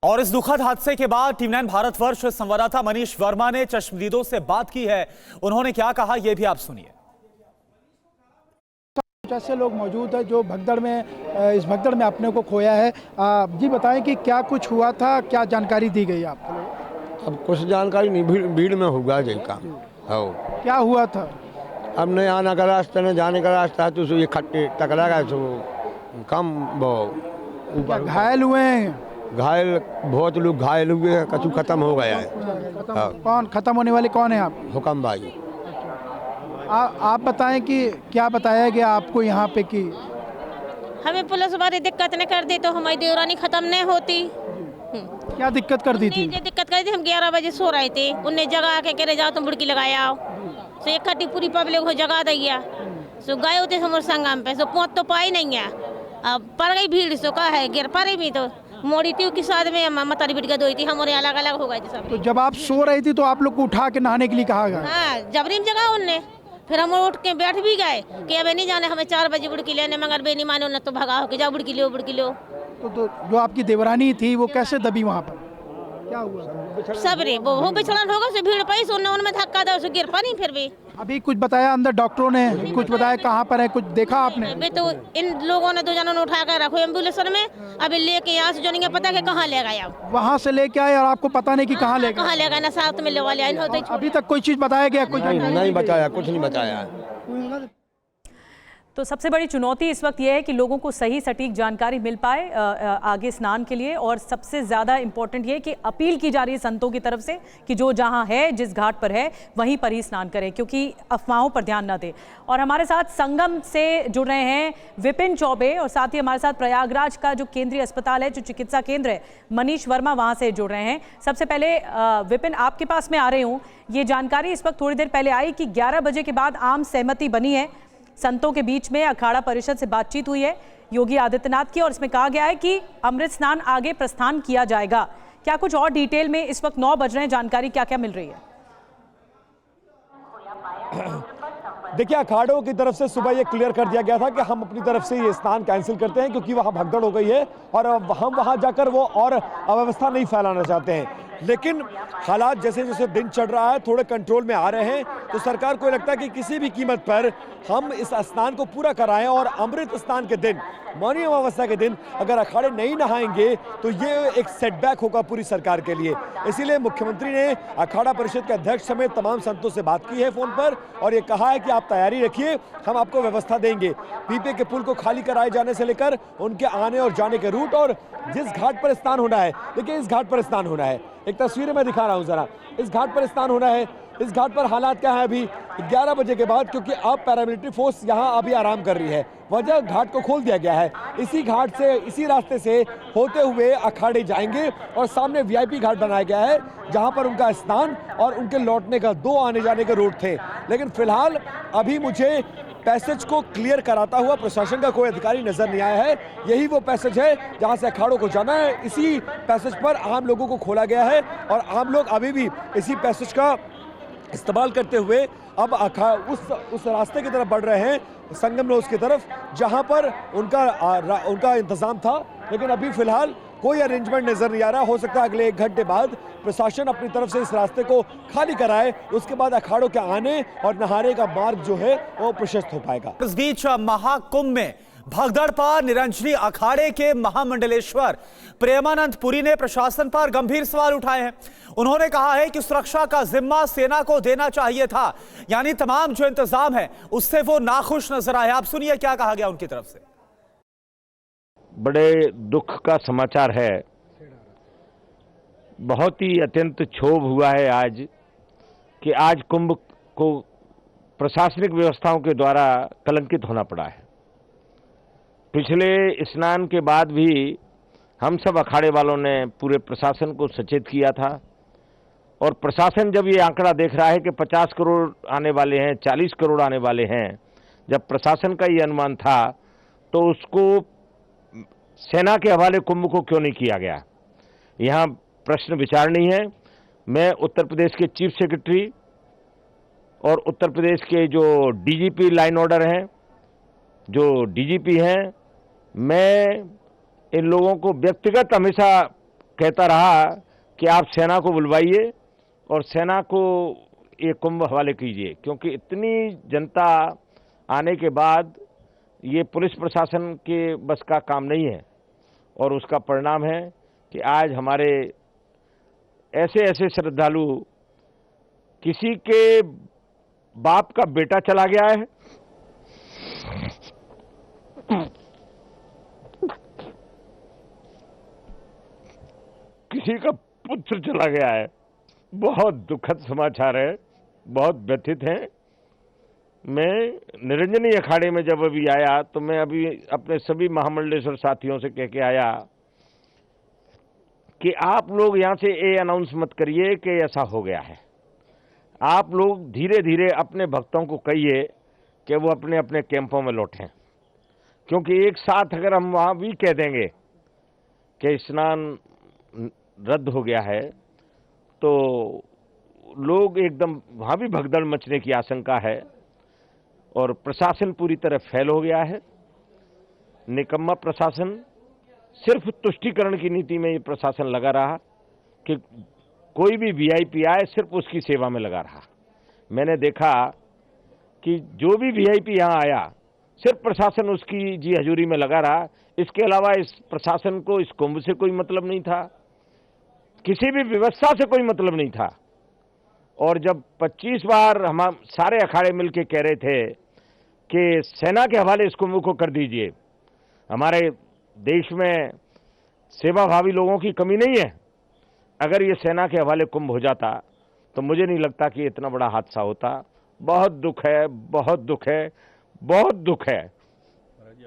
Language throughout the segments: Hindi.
और इस दुखद हादसे के बाद टीवी 9 भारतवर्ष संवाददाता मनीष वर्मा ने चश्मदीदों से बात की है। उन्होंने क्या कहा ये भी आप सुनिए। ऐसे लोग मौजूद हैं जो भगदड़ में इस भगदड़ में अपने को खोया है। जी बताएं कि क्या कुछ हुआ था, क्या जानकारी दी गई आपको? अब कुछ जानकारी नहीं, भीड़ में होगा जी काम। हो क्या हुआ था? अब न आने का रास्ता न जाने का रास्ता है, तो ये खट्टे टकरा गए तो कम वो ऊपर घायल हुए हैं? घायल बहुत लोग घायल हुए हैं, कछु खत्म हो गया है। कौन खत्म होने वाले कौन है आप? हुक्म भाई। आप बताएं कि क्या बताया गया आपको यहाँ पे कि हमें पुलिस वाले दिक्कत नहीं कर दी तो हमारी देवरानी खत्म नहीं होती। क्या दिक्कत कर दी थी? जो दिक्कत कर दी, हम 11 बजे सो रहे थे, उनने जगह आके कह रहे जाओ तुम बुड़की लगाया आओ। सो इकट्ठी पूरी पब्लिक को जगा दिया। सो गए होते हमारे संगम पे, सो पहुँच तो पाई नहीं है। अब पड़ गई भीड़, सो कहा है गिर पड़ी भी तो मोड़ी थी के साथ में मतारी बिटिया दो थी, हमारे अलग अलग हो गए थे सब। तो जब आप सो रही थी तो आप लोग को उठा के नहाने के लिए कहा गया? हाँ, जबरी में जगह उनने। फिर हम उठ के बैठ भी गए कि अब नहीं जाने, हमें 4 बजे बुड़की लेने, मगर बे नहीं माने, उन्हें तो भगा हो के जाओ बुड़की लो बुड़की लो। तो जो आपकी देवरानी थी वो कैसे दबी वहाँ पर? क्या हुआ? सबरे वो बिछड़न होगा, से भीड़ पाई, सो उनमें धक्का दो, गिर पानी। फिर भी अभी कुछ बताया अंदर डॉक्टरों ने, कुछ बताया कहाँ पर है, कुछ देखा आपने? बे तो इन लोगों ने 2 जनों ने उठा कर रखो एम्बुलेंस में, अभी लेके यहाँ से जो नहीं पता कि कहाँ ले गए। अब वहाँ से लेके आए और आपको पता नहीं कि कहाँ ले गए? कहाँ ले गए ना, साथ में ले वाले आए होते। अभी तक कोई चीज बताया गया? कुछ नहीं बताया, कुछ नहीं बताया। तो सबसे बड़ी चुनौती इस वक्त यह है कि लोगों को सही सटीक जानकारी मिल पाए आगे स्नान के लिए, और सबसे ज़्यादा इम्पोर्टेंट ये कि अपील की जा रही है संतों की तरफ से कि जो जहां है, जिस घाट पर है, वहीं पर ही स्नान करें, क्योंकि अफवाहों पर ध्यान न दें। और हमारे साथ संगम से जुड़ रहे हैं विपिन चौबे, और साथ ही हमारे साथ प्रयागराज का जो केंद्रीय अस्पताल है, जो चिकित्सा केंद्र है, मनीष वर्मा, वहाँ से जुड़ रहे हैं। सबसे पहले विपिन, आपके पास में आ रही हूँ। ये जानकारी इस वक्त थोड़ी देर पहले आई कि 11 बजे के बाद आम सहमति बनी है संतों के बीच में, अखाड़ा परिषद से बातचीत हुई है योगी आदित्यनाथ की, और इसमें कहा गया है कि अमृत स्नान आगे प्रस्थान किया जाएगा। क्या कुछ और डिटेल में इस वक्त 9 बज रहे हैं, जानकारी क्या क्या मिल रही है? देखिए, अखाड़ों की तरफ से सुबह ये क्लियर कर दिया गया था कि हम अपनी तरफ से ये स्नान कैंसिल करते हैं, क्योंकि वहाँ भगदड़ हो गई है और हम वहाँ जाकर वो और अव्यवस्था नहीं फैलाना चाहते हैं। लेकिन हालात जैसे जैसे दिन चढ़ रहा है थोड़े कंट्रोल में आ रहे हैं, तो सरकार को लगता है कि किसी भी कीमत पर हम इस स्नान को पूरा कराएं, और अमृत स्नान के दिन, मौनी अमावस्या के दिन अगर अखाड़े नहीं नहाएंगे तो ये एक सेटबैक होगा पूरी सरकार के लिए। इसीलिए मुख्यमंत्री ने अखाड़ा परिषद के अध्यक्ष समेत तमाम संतों से बात की है फोन पर, और ये कहा है कि आप तैयारी रखिए, हम आपको व्यवस्था देंगे। पीपे के पुल को खाली कराए जाने से लेकर उनके आने और जाने के रूट, और जिस घाट पर स्नान होना है, देखिए इस घाट पर स्नान होना है, एक तस्वीर में दिखा रहा हूँ जरा, इस घाट पर स्नान होना है। इस घाट पर हालात क्या है अभी 11 बजे के बाद, क्योंकि अब पैरामिलिट्री फोर्स यहाँ अभी आराम कर रही है, वजह घाट को खोल दिया गया है। इसी घाट से, इसी रास्ते से होते हुए अखाड़े जाएंगे, और सामने वीआईपी घाट बनाया गया है जहाँ पर उनका स्नान और उनके लौटने का 2 आने जाने के रूट थे। लेकिन फिलहाल अभी मुझे पैसेज को क्लियर कराता हुआ प्रशासन का कोई अधिकारी नजर नहीं आया है। यही वो पैसेज है जहां से अखाड़ों को जाना है, इसी पैसेज पर आम लोगों को खोला गया है, और आम लोग अभी भी इसी पैसेज का इस्तेमाल करते हुए अब उस रास्ते की तरफ बढ़ रहे हैं, संगम रोड की तरफ, जहां पर उनका इंतजाम था। लेकिन अभी फिलहाल कोई अरेंजमेंट नजर नहीं आ रहा। हो सकता है अगले 1 घंटे बाद प्रशासन अपनी तरफ से इस रास्ते को खाली कराए, उसके बाद अखाड़ों के आने और नहाने का मार्ग जो है वो प्रशस्त हो पाएगा। इस बीच महाकुंभ में भगदड़ पर निरंजनी अखाड़े के महामंडलेश्वर प्रेमानंद पुरी ने प्रशासन पर गंभीर सवाल उठाए हैं। उन्होंने कहा है कि सुरक्षा का जिम्मा सेना को देना चाहिए था, यानी तमाम जो इंतजाम है उससे वो नाखुश नजर आए। आप सुनिए क्या कहा गया उनकी तरफ से। बड़े दुख का समाचार है, बहुत ही अत्यंत क्षोभ हुआ है आज कि आज कुंभ को प्रशासनिक व्यवस्थाओं के द्वारा कलंकित होना पड़ा है। पिछले स्नान के बाद भी हम सब अखाड़े वालों ने पूरे प्रशासन को सचेत किया था, और प्रशासन जब ये आंकड़ा देख रहा है कि 50 करोड़ आने वाले हैं, 40 करोड़ आने वाले हैं, जब प्रशासन का ये अनुमान था तो उसको सेना के हवाले कुंभ को क्यों नहीं किया गया? यहाँ प्रश्न विचारणीय है। मैं उत्तर प्रदेश के चीफ सेक्रेटरी और उत्तर प्रदेश के जो डीजीपी लाइन ऑर्डर हैं, जो डीजीपी हैं, मैं इन लोगों को व्यक्तिगत हमेशा कहता रहा कि आप सेना को बुलवाइए और सेना को ये कुंभ हवाले कीजिए, क्योंकि इतनी जनता आने के बाद ये पुलिस प्रशासन के बस का काम नहीं है। और उसका परिणाम है कि आज हमारे ऐसे ऐसे श्रद्धालु, किसी के बाप का बेटा चला गया है, किसी का पुत्र चला गया है। बहुत दुखद समाचार है, बहुत व्यथित हैं। मैं निरंजनी अखाड़े में जब अभी आया तो मैं अभी अपने सभी महामंडलेश्वर साथियों से कह के आया कि आप लोग यहां से ये अनाउंस मत करिए कि ऐसा हो गया है। आप लोग धीरे धीरे अपने भक्तों को कहिए कि वो अपने अपने कैंपों में लौटें, क्योंकि एक साथ अगर हम वहां भी कह देंगे कि स्नान रद्द हो गया है तो लोग एकदम वहां भी भगदड़ मचने की आशंका है। और प्रशासन पूरी तरह फेल हो गया है, निकम्मा प्रशासन। सिर्फ तुष्टीकरण की नीति में ये प्रशासन लगा रहा कि कोई भी वीआईपी आए सिर्फ उसकी सेवा में लगा रहा। मैंने देखा कि जो भी वीआईपी यहाँ आया सिर्फ प्रशासन उसकी जी हजूरी में लगा रहा। इसके अलावा इस प्रशासन को इस कुंभ से कोई मतलब नहीं था, किसी भी व्यवस्था से कोई मतलब नहीं था। और जब 25 बार हम सारे अखाड़े मिलके कह रहे थे कि सेना के हवाले इस कुंभ को कर दीजिए, हमारे देश में सेवाभावी लोगों की कमी नहीं है, अगर ये सेना के हवाले कुंभ हो जाता तो मुझे नहीं लगता कि इतना बड़ा हादसा होता। बहुत दुख है, बहुत दुख है, बहुत दुख है।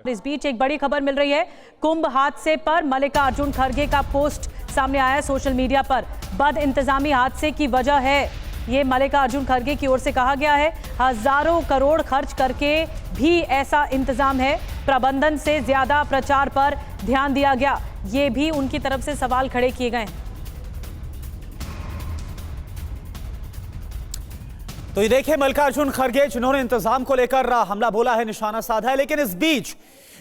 इस बीच एक बड़ी खबर मिल रही है। कुंभ हादसे पर मल्लिकार्जुन खड़गे का पोस्ट सामने आया है सोशल मीडिया पर। बद इंतजामी हादसे की वजह है, ये मल्लिकार्जुन खड़गे की ओर से कहा गया है। हजारों करोड़ खर्च करके भी ऐसा इंतजाम है, प्रबंधन से ज्यादा प्रचार पर ध्यान दिया गया, ये भी उनकी तरफ से सवाल खड़े किए गए। तो ये देखिए मल्लिकार्जुन खड़गे जिन्होंने इंतजाम को लेकर हमला बोला है, निशाना साधा है, लेकिन इस बीच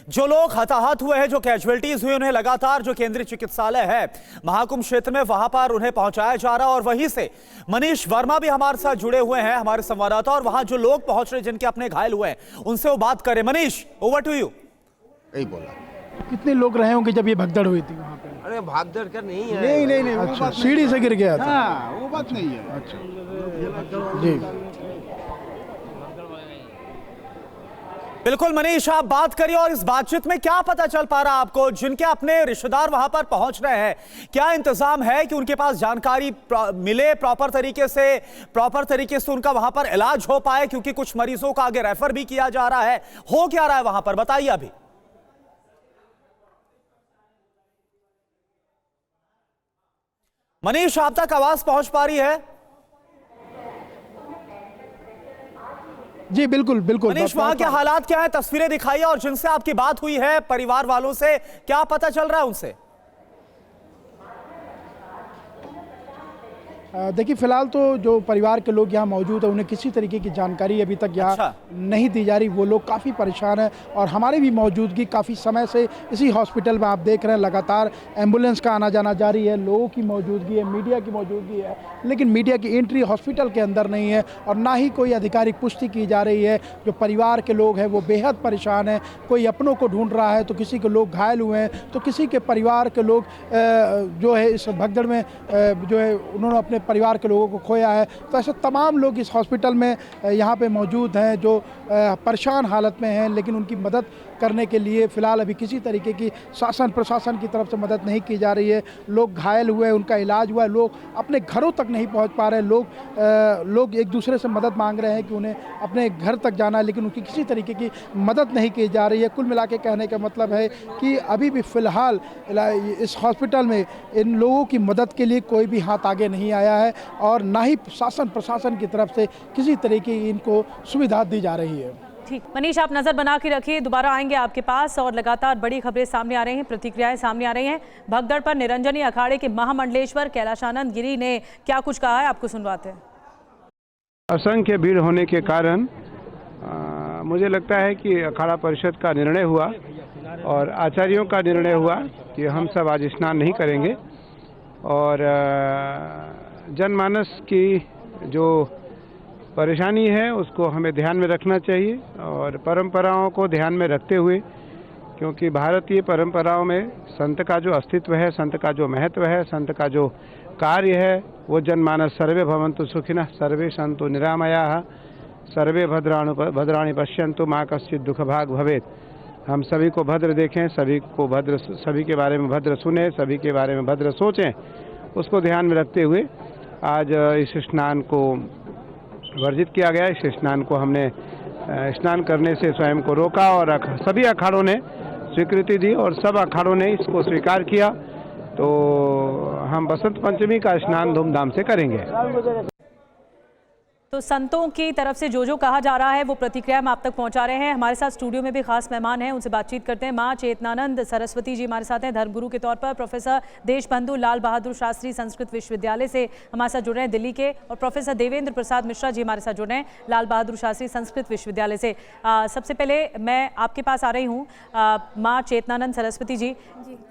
जो लोग हताहत हुए हैं, जो कैजुअलिटीज हुई, उन्हें लगातार जो केंद्रीय चिकित्सालय है महाकुंभ क्षेत्र में वहां पर उन्हें पहुंचाया जा रहा है। और वहीं से मनीष वर्मा भी हमारे साथ जुड़े हुए हैं, हमारे संवाददाता, और वहां जो लोग पहुंच रहे जिनके अपने घायल हुए हैं उनसे वो बात करें। Manish, over to you. यही बोला। कितने लोग रहे होंगे जब ये भगदड़ हुई थी वहाँ पे? अरे भागदड़ कर नहीं है। नहीं अच्छा, सीढ़ी से गिर गया था। हाँ, वो बात नहीं है। अच्छा जी, बिल्कुल मनीष, आप बात करिए। और इस बातचीत में क्या पता चल पा रहा आपको, जिनके अपने रिश्तेदार वहां पर पहुंच रहे हैं, क्या इंतजाम है कि उनके पास जानकारी मिले प्रॉपर तरीके से उनका वहां पर इलाज हो पाए? क्योंकि कुछ मरीजों का आगे रेफर भी किया जा रहा है। हो क्या रहा है वहां पर, बताइए अभी। मनीष, आप तक आवाज पहुंच पा रही है? जी बिल्कुल बिल्कुल। मनीष, वहां के हालात क्या है, तस्वीरें दिखाइए, और जिनसे आपकी बात हुई है परिवार वालों से, क्या पता चल रहा है उनसे? देखिए फिलहाल तो जो परिवार के लोग यहाँ मौजूद हैं उन्हें किसी तरीके की जानकारी अभी तक यहाँ नहीं दी जा रही। वो लोग काफ़ी परेशान हैं और हमारी भी मौजूदगी काफ़ी समय से इसी हॉस्पिटल में आप देख रहे हैं, लगातार एम्बुलेंस का आना जाना जारी है, लोगों की मौजूदगी है, मीडिया की मौजूदगी है, लेकिन मीडिया की एंट्री हॉस्पिटल के अंदर नहीं है और ना ही कोई आधिकारिक पुष्टि की जा रही है। जो परिवार के लोग हैं वो बेहद परेशान हैं, कोई अपनों को ढूंढ रहा है तो किसी के लोग घायल हुए हैं, तो किसी के परिवार के लोग जो है इस भगदड़ में जो है उन्होंने अपने परिवार के लोगों को खोया है। तो ऐसे तमाम लोग इस हॉस्पिटल में यहाँ पे मौजूद हैं जो परेशान हालत में हैं, लेकिन उनकी मदद करने के लिए फ़िलहाल अभी किसी तरीके की शासन प्रशासन की तरफ से मदद नहीं की जा रही है। लोग घायल हुए, उनका इलाज हुआ है, लोग अपने घरों तक नहीं पहुँच पा रहे, लोग एक दूसरे से मदद मांग रहे हैं कि उन्हें अपने घर तक जाना है, लेकिन उनकी किसी तरीके की मदद नहीं की जा रही है। कुल मिला के कहने का मतलब है कि अभी भी फ़िलहाल इस हॉस्पिटल में इन लोगों की मदद के लिए कोई भी हाथ आगे नहीं आया है और ना ही शासन प्रशासन की तरफ से किसी तरीके की इनको सुविधा दी जा रही है। ठीक, मनीष आप नजर बना के रखिए, दोबारा आएंगे आपके पास। और लगातार बड़ी खबरें सामने आ रही हैं, प्रतिक्रियाएं सामने आ रही हैं। भगदड़ पर निरंजनी अखाड़े के महामंडलेश्वर कैलाशानंद गिरी ने क्या कुछ कहा है, आपको सुनवाते हैं। असंख्य भीड़ होने के कारण मुझे लगता है कि अखाड़ा परिषद का निर्णय हुआ और आचार्यों का निर्णय हुआ कि हम सब आज स्नान नहीं करेंगे और जनमानस की जो परेशानी है उसको हमें ध्यान में रखना चाहिए और परंपराओं को ध्यान में रखते हुए, क्योंकि भारतीय परंपराओं में संत का जो अस्तित्व है, संत का जो महत्व है, संत का जो कार्य है, वो जनमानस सर्वे भवन्तु सुखिनः सर्वे सन्तु निरामयाः सर्वे भद्राणि पश्यन्तु मा कश्चित् दुःखभाग् भवेत्। हम सभी को भद्र देखें, सभी के बारे में भद्र सुने, सभी के बारे में भद्र सोचें, उसको ध्यान में रखते हुए आज इस स्नान को वर्जित किया गया। इस स्नान को हमने स्नान करने से स्वयं को रोका और सभी अखाड़ों ने स्वीकृति दी और सब अखाड़ों ने इसको स्वीकार किया। तो हम बसंत पंचमी का स्नान धूमधाम से करेंगे। तो संतों की तरफ से जो कहा जा रहा है वो प्रतिक्रिया हम आप तक पहुंचा रहे हैं। हमारे साथ स्टूडियो में भी खास मेहमान हैं, उनसे बातचीत करते हैं। माँ चेतनानंद सरस्वती जी हमारे साथ हैं, धर्मगुरु के तौर पर। प्रोफेसर देशबंधु लाल बहादुर शास्त्री संस्कृत विश्वविद्यालय से हमारे साथ जुड़ रहे हैं दिल्ली के, और प्रोफेसर देवेंद्र प्रसाद मिश्रा जी हमारे साथ जुड़ रहे हैं लाल बहादुर शास्त्री संस्कृत विश्वविद्यालय से। सबसे पहले मैं आपके पास आ रही हूँ माँ चेतनानंद सरस्वती जी।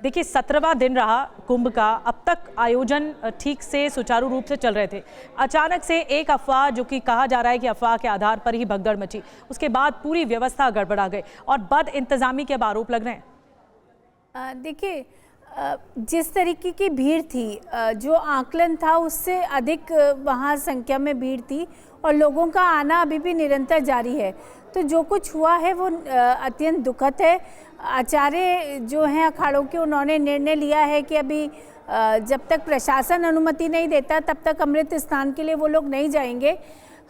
देखिए 17वां दिन रहा कुंभ का, अब तक आयोजन ठीक से सुचारू रूप से चल रहे थे। अचानक से एक अफवाह, जो कि कहा जा रहा है कि अफवाह के आधार पर ही भगदड़ मची, उसके बाद पूरी व्यवस्था गड़बड़ा गई और बद इंतजामी के अब आरोप लग रहे हैं। देखिए, जिस तरीके की भीड़ थी, जो आकलन था उससे अधिक वहाँ संख्या में भीड़ थी और लोगों का आना अभी भी निरंतर जारी है। तो जो कुछ हुआ है वो अत्यंत दुखद है। आचार्य जो हैं अखाड़ों के, उन्होंने निर्णय लिया है कि अभी जब तक प्रशासन अनुमति नहीं देता तब तक अमृत स्नान के लिए वो लोग नहीं जाएंगे।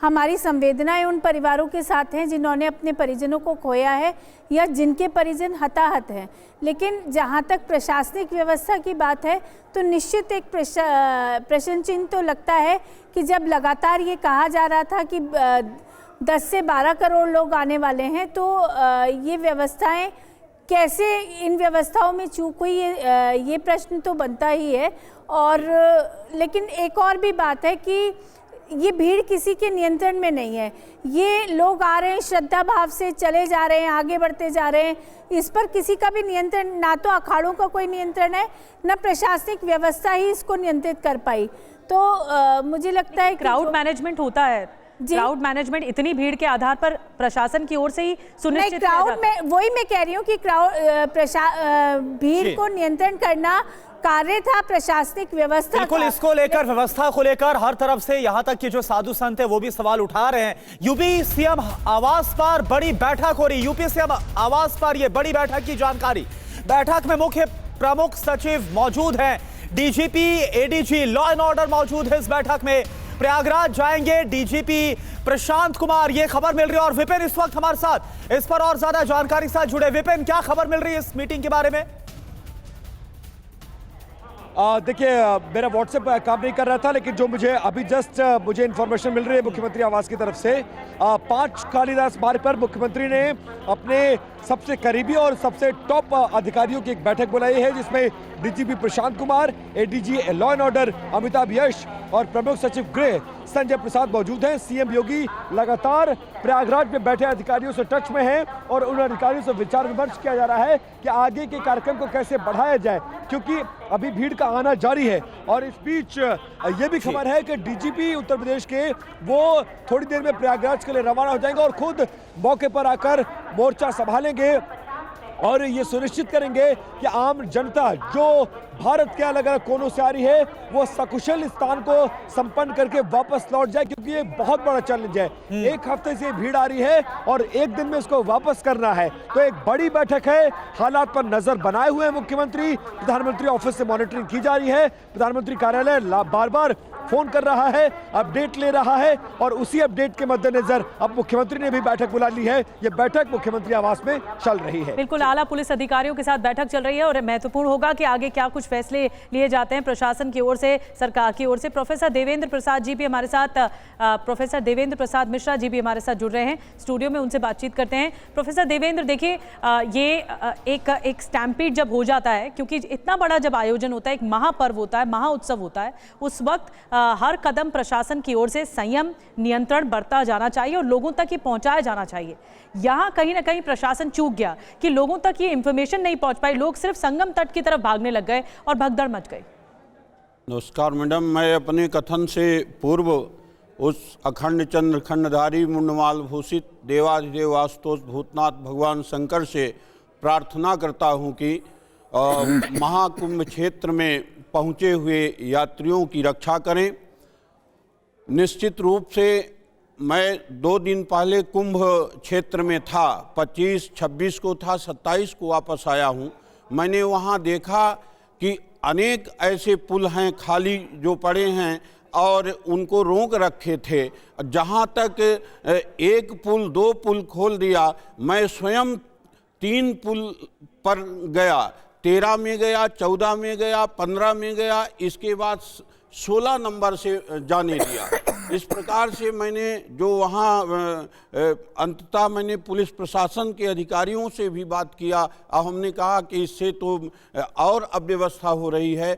हमारी संवेदनाएं उन परिवारों के साथ हैं जिन्होंने अपने परिजनों को खोया है या जिनके परिजन हताहत हैं। लेकिन जहां तक प्रशासनिक व्यवस्था की बात है तो निश्चित एक प्रश्न चिन्ह तो लगता है कि जब लगातार ये कहा जा रहा था कि 10 से 12 करोड़ लोग आने वाले हैं, तो ये व्यवस्थाएं कैसे, इन व्यवस्थाओं में चूक हुई, ये प्रश्न तो बनता ही है। और लेकिन एक और भी बात है कि ये भीड़ किसी के नियंत्रण में नहीं है। ये लोग आ रहे हैं, श्रद्धा भाव से चले जा रहे हैं, आगे बढ़ते जा रहे हैं। इस पर किसी का भी नियंत्रण, ना तो अखाड़ों का कोई नियंत्रण है, ना प्रशासनिक व्यवस्था ही इसको नियंत्रित कर पाई। तो मुझे लगता है क्राउड मैनेजमेंट होता है, क्राउड मैनेजमेंट इतनी भीड़ के आधार पर प्रशासन की ओर से ही सुनिश्चित किया जाता है। क्राउड में वही मैं कह रही हूँ कि भीड़ को नियंत्रण करना कार्य था प्रशासनिक व्यवस्था। बिल्कुल, इसको लेकर, व्यवस्था को लेकर हर तरफ से यहाँ तक कि जो साधु संत है वो भी सवाल उठा रहे हैं। यूपी सीएम आवास पर बड़ी बैठक हो रही, यूपी सीएम आवास पर ये बड़ी बैठक की जानकारी। बैठक में मुख्य प्रमुख सचिव मौजूद हैं, DGP, ADG, law and order मौजूद है इस बैठक में। प्रयागराज जाएंगे डीजीपी प्रशांत कुमार, ये खबर मिल रही है। और विपिन इस वक्त हमारे साथ इस पर और ज्यादा जानकारी के साथ जुड़े। विपिन, क्या खबर मिल रही है इस मीटिंग के बारे में? देखिए, मेरा व्हाट्सएप काम नहीं कर रहा था, लेकिन जो मुझे अभी जस्ट मुझे इन्फॉर्मेशन मिल रही है मुख्यमंत्री आवास की तरफ से, 5 कालिदास मार्ग पर मुख्यमंत्री ने अपने सबसे करीबी और सबसे टॉप अधिकारियों की एक बैठक बुलाई है, जिसमें DGP Prashant Kumar, ADG law and order Amitabh Yash और प्रमुख सचिव गृह संजय प्रसाद मौजूद हैं। सीएम योगी लगातार प्रयागराज में बैठे अधिकारियों से टच में हैं और उन अधिकारियों से विचार विमर्श किया जा रहा है कि आगे के कार्यक्रम को कैसे बढ़ाया जाए, क्योंकि अभी भीड़ का आना जारी है। और इस बीच ये भी खबर है कि डीजीपी उत्तर प्रदेश के वो थोड़ी देर में प्रयागराज के लिए रवाना हो जाएंगे और खुद मौके पर आकर मोर्चा संभालेंगे और ये सुनिश्चित करेंगे कि आम जनता जो भारत के अलग अलग कोनों से आ रही है वो सकुशल स्थान को संपन्न करके वापस लौट जाए, क्योंकि ये बहुत बड़ा चैलेंज है। एक हफ्ते से भीड़ आ रही है और एक दिन में इसको वापस करना है, तो एक बड़ी बैठक है। हालात पर नजर बनाए हुए मुख्यमंत्री, प्रधानमंत्री ऑफिस से मॉनिटरिंग की जा रही है। प्रधानमंत्री कार्यालय बार बार फोन कर रहा है, अपडेट ले रहा है और उसी अपडेट के मद्देनजर अब मुख्यमंत्री ने भी बैठक बुला ली है। ये बैठक मुख्यमंत्री आवास में चल रही है। बिल्कुल, आला पुलिस अधिकारियों के साथ बैठक चल रही है और महत्वपूर्ण होगा कि आगे क्या कुछ फैसले लिए जाते हैं प्रशासन की ओर से, सरकार की ओर से। प्रोफेसर देवेंद्र प्रसाद जी भी हमारे साथ, प्रोफेसर देवेंद्र प्रसाद मिश्रा जी भी हमारे साथ जुड़ रहे हैं स्टूडियो में, उनसे बातचीत करते हैं। प्रोफेसर देवेंद्र, देखिए ये एक स्टैम्पीड जब हो जाता है, क्योंकि इतना बड़ा जब आयोजन होता है, एक महापर्व होता है, महाउत्सव होता है, उस वक्त हर कदम प्रशासन की ओर से संयम, नियंत्रण बरता जाना चाहिए और लोगों तक ये पहुंचाया जाना चाहिए। यहाँ कहीं ना कहीं प्रशासन चूक गया कि लोगों तक ये इंफॉर्मेशन नहीं पहुंच पाई, लोग सिर्फ संगम तट की तरफ भागने लग गए और भगदड़ मच गई। नमस्कार मैडम, मैं अपने कथन से पूर्व उस अखंड चंद्रखंडधारी मुंडमाल भूषित देवाधिदेव आशुतोष भूतनाथ भगवान शंकर से प्रार्थना करता हूं कि महाकुंभ क्षेत्र में पहुंचे हुए यात्रियों की रक्षा करें। निश्चित रूप से मैं 2 दिन पहले कुंभ क्षेत्र में था, 25, 26 को था, 27 को वापस आया हूं। मैंने वहां देखा कि अनेक ऐसे पुल हैं खाली जो पड़े हैं और उनको रोक रखे थे। जहां तक 1 पुल 2 पुल खोल दिया, मैं स्वयं 3 पुल पर गया, 13 में गया, 14 में गया, 15 में गया, इसके बाद 16 नंबर से जाने दिया। इस प्रकार से मैंने जो वहाँ अंततः मैंने पुलिस प्रशासन के अधिकारियों से भी बात किया और हमने कहा कि इससे तो और अव्यवस्था हो रही है।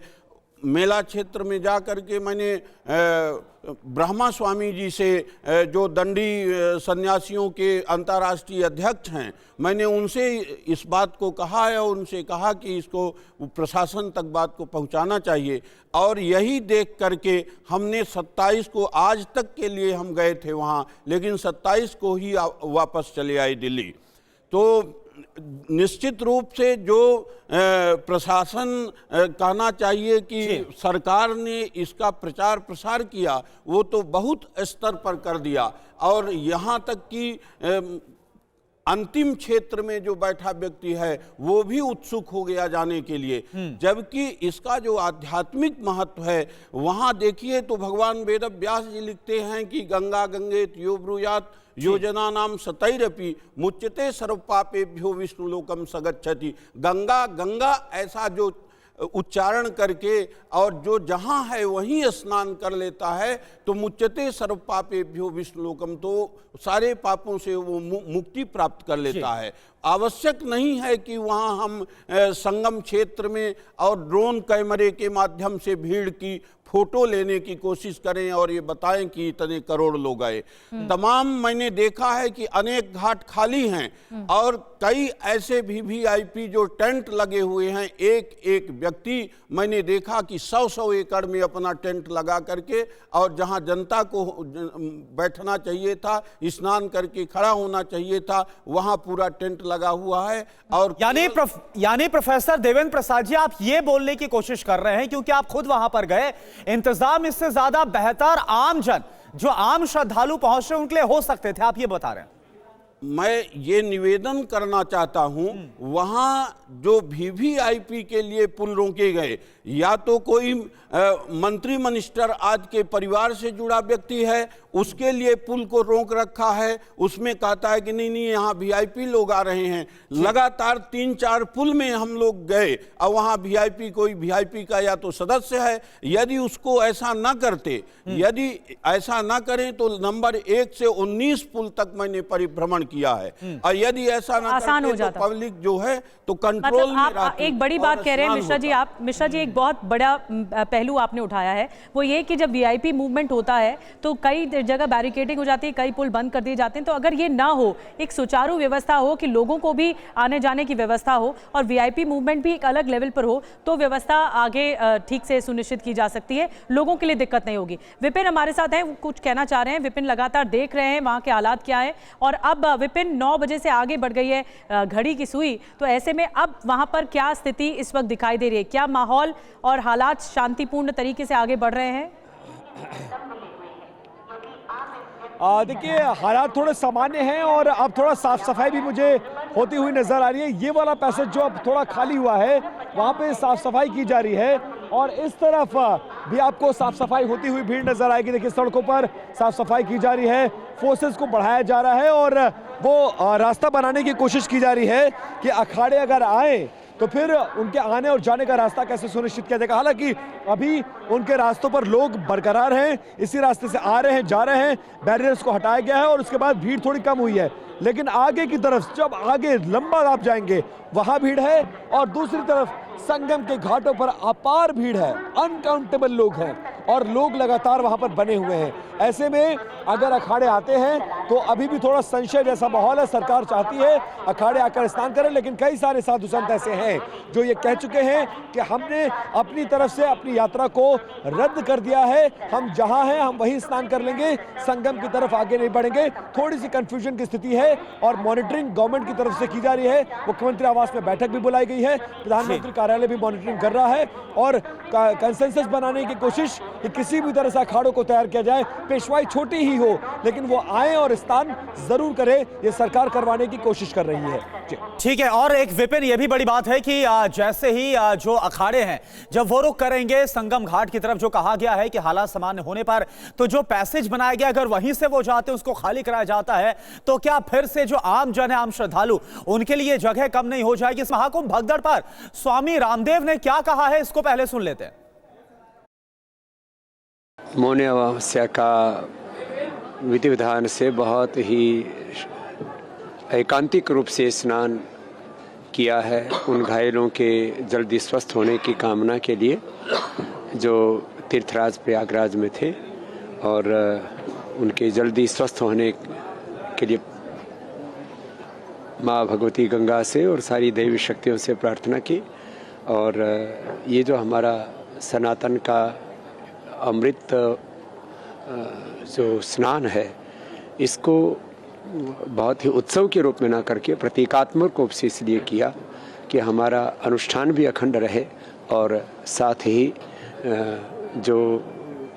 मेला क्षेत्र में जा कर के मैंने ब्रह्मा स्वामी जी से जो दंडी सन्यासियों के अंतर्राष्ट्रीय अध्यक्ष हैं, मैंने उनसे इस बात को कहा है और उनसे कहा कि इसको प्रशासन तक बात को पहुंचाना चाहिए। और यही देख करके हमने 27 को, आज तक के लिए हम गए थे वहाँ, लेकिन 27 को ही वापस चले आए दिल्ली। तो निश्चित रूप से जो प्रशासन कहना चाहिए कि सरकार ने इसका प्रचार प्रसार किया, वो तो बहुत स्तर पर कर दिया। और यहाँ तक कि अंतिम क्षेत्र में जो बैठा व्यक्ति है वो भी उत्सुक हो गया जाने के लिए, जबकि इसका जो आध्यात्मिक महत्व है वहाँ देखिए तो भगवान वेद व्यास जी लिखते हैं कि गंगा गंगेत यो ब्रूयात योजना नाम सतैरपि मुच्यते सर्व पापेभ्यो विष्णुलोकम सगच्छति। गंगा गंगा ऐसा जो उच्चारण करके और जो जहाँ है वहीं स्नान कर लेता है तो मुच्यते सर्व पापेभ्यो विष्णुलोकम, तो सारे पापों से वो मुक्ति प्राप्त कर लेता है। आवश्यक नहीं है कि वहाँ हम संगम क्षेत्र में और ड्रोन कैमरे के माध्यम से भीड़ की फोटो लेने की कोशिश करें और ये बताएं कि इतने करोड़ लोग आए। तमाम मैंने देखा है कि अनेक घाट खाली हैं और कई ऐसे वीवीआईपी जो टेंट लगे हुए हैं। एक एक व्यक्ति मैंने देखा कि 100-100 एकड़ में अपना टेंट लगा करके, और जहां जनता को बैठना चाहिए था, स्नान करके खड़ा होना चाहिए था, वहां पूरा टेंट लगा हुआ है। और यानी प्रोफेसर देवेंद्र प्रसाद जी, आप ये बोलने की कोशिश कर रहे हैं, क्योंकि आप खुद वहां पर गए, इंतजाम इससे ज्यादा बेहतर आम जन, जो आम श्रद्धालु पहुंच रहे उनके लिए हो सकते थे, आप ये बता रहे हैं। मैं ये निवेदन करना चाहता हूं, वहां जो वीवीआईपी के लिए पुल रोके गए, या तो कोई मंत्री मिनिस्टर आज के परिवार से जुड़ा व्यक्ति है, उसके लिए पुल को रोक रखा है, उसमें कहता है कि नहीं नहीं यहाँ वीआईपी लोग आ रहे हैं। लगातार 3-4 पुल में हम लोग गए और वहाँ वीआईपी, कोई वीआईपी का या तो सदस्य है। यदि उसको ऐसा ना करते, यदि ऐसा ना करें तो नंबर 1 से 19 पुल तक मैंने परिभ्रमण किया है, और यदि ऐसा ना करते तो पब्लिक जो है तो कंट्रोल में रहती। एक बड़ी बात कह रहे हैं मिश्रा जी, एक बहुत बड़ा पहलू आपने उठाया है, वो ये कि जब वीआईपी मूवमेंट होता है तो कई जगह बैरिकेडिंग हो जाती है, कई पुल बंद कर दिए जाते हैं। तो अगर ये ना हो, एक सुचारू व्यवस्था हो कि लोगों को भी आने जाने की व्यवस्था हो और वीआईपी मूवमेंट भी एक अलग लेवल पर हो, तो व्यवस्था आगे ठीक से सुनिश्चित की जा सकती है, लोगों के लिए दिक्कत नहीं होगी। विपिन हमारे साथ हैं, वो कुछ कहना चाह रहे हैं। विपिन लगातार देख रहे हैं वहाँ के हालात क्या है, और अब विपिन 9 बजे से आगे बढ़ गई है घड़ी की सुई, तो ऐसे में अब वहाँ पर क्या स्थिति इस वक्त दिखाई दे रही है? क्या माहौल और हालात शांतिपूर्ण तरीके से आगे बढ़ रहे हैं? देखिए, हालात थोड़े सामान्य हैं और अब थोड़ा साफ सफाई भी मुझे होती हुई नजर आ रही है। ये वाला पैसेज जो अब थोड़ा खाली हुआ है, वहाँ पे साफ सफाई की जा रही है, और इस तरफ भी आपको साफ सफाई होती हुई भीड़ नजर आएगी। देखिए, सड़कों पर साफ सफाई की जा रही है, फोर्सेस को बढ़ाया जा रहा है, और वो रास्ता बनाने की कोशिश की जा रही है कि अखाड़े अगर आए तो फिर उनके आने और जाने का रास्ता कैसे सुनिश्चित किया जाएगा। हालांकि अभी उनके रास्तों पर लोग बरकरार हैं, इसी रास्ते से आ रहे हैं, जा रहे हैं, बैरियर्स को हटाया गया है और उसके बाद भीड़ थोड़ी कम हुई है। लेकिन आगे की तरफ, जब आगे लंबा आप जाएंगे, वहां भीड़ है, और दूसरी तरफ संगम के घाटों पर अपार भीड़ है, अनकाउंटेबल लोग हैं। और लोग लगातार वहां पर बने हुए हैं। ऐसे में अगर अखाड़े आते हैं तो अभी भी थोड़ा संशय जैसा माहौल है। सरकार चाहती है अखाड़े आकर स्नान करें, लेकिन कई सारे साधु संत ऐसे हैं जो ये कह चुके हैं कि हमने अपनी तरफ से अपनी यात्रा को रद्द कर दिया है, हम जहां हैं हम वहीं स्नान कर लेंगे, संगम की तरफ आगे नहीं बढ़ेंगे। थोड़ी सी कंफ्यूजन की स्थिति है और मॉनिटरिंग गवर्नमेंट की तरफ से की जा रही है। मुख्यमंत्री आवास में बैठक भी बुलाई गई है, प्रधानमंत्री कार्यालय भी मॉनिटरिंग कर रहा है और कंसेंसस बनाने की कोशिश कि किसी भी तरह से अखाड़ों को तैयार किया जाए। पेशवाई छोटी ही हो लेकिन वो आए और स्नान जरूर करे, ये सरकार करवाने की कोशिश कर रही है। ठीक है। और एक विपिन, ये भी बड़ी बात है कि जैसे ही जो अखाड़े हैं जब वो रुख करेंगे संगम घाट की तरफ, जो कहा गया है कि हालात सामान्य होने पर तो जो पैसेज बनाया गया अगर वहीं से वो जाते हैं उसको खाली कराया जाता है तो क्या फिर से जो आम जन है, आम श्रद्धालु, उनके लिए जगह कम नहीं हो जाएगी? इस महाकुंभ भगदड़ पर स्वामी रामदेव ने क्या कहा है, इसको पहले सुन लेते हैं। मौनी अमावस्या का विधि विधान से बहुत ही एकांतिक रूप से स्नान किया है। उन घायलों के जल्दी स्वस्थ होने की कामना के लिए जो तीर्थराज प्रयागराज में थे और उनके जल्दी स्वस्थ होने के लिए माँ भगवती गंगा से और सारी देवी शक्तियों से प्रार्थना की। और ये जो हमारा सनातन का अमृत जो स्नान है, इसको बहुत ही उत्सव के रूप में ना करके प्रतीकात्मक रूप से इसलिए किया कि हमारा अनुष्ठान भी अखंड रहे और साथ ही जो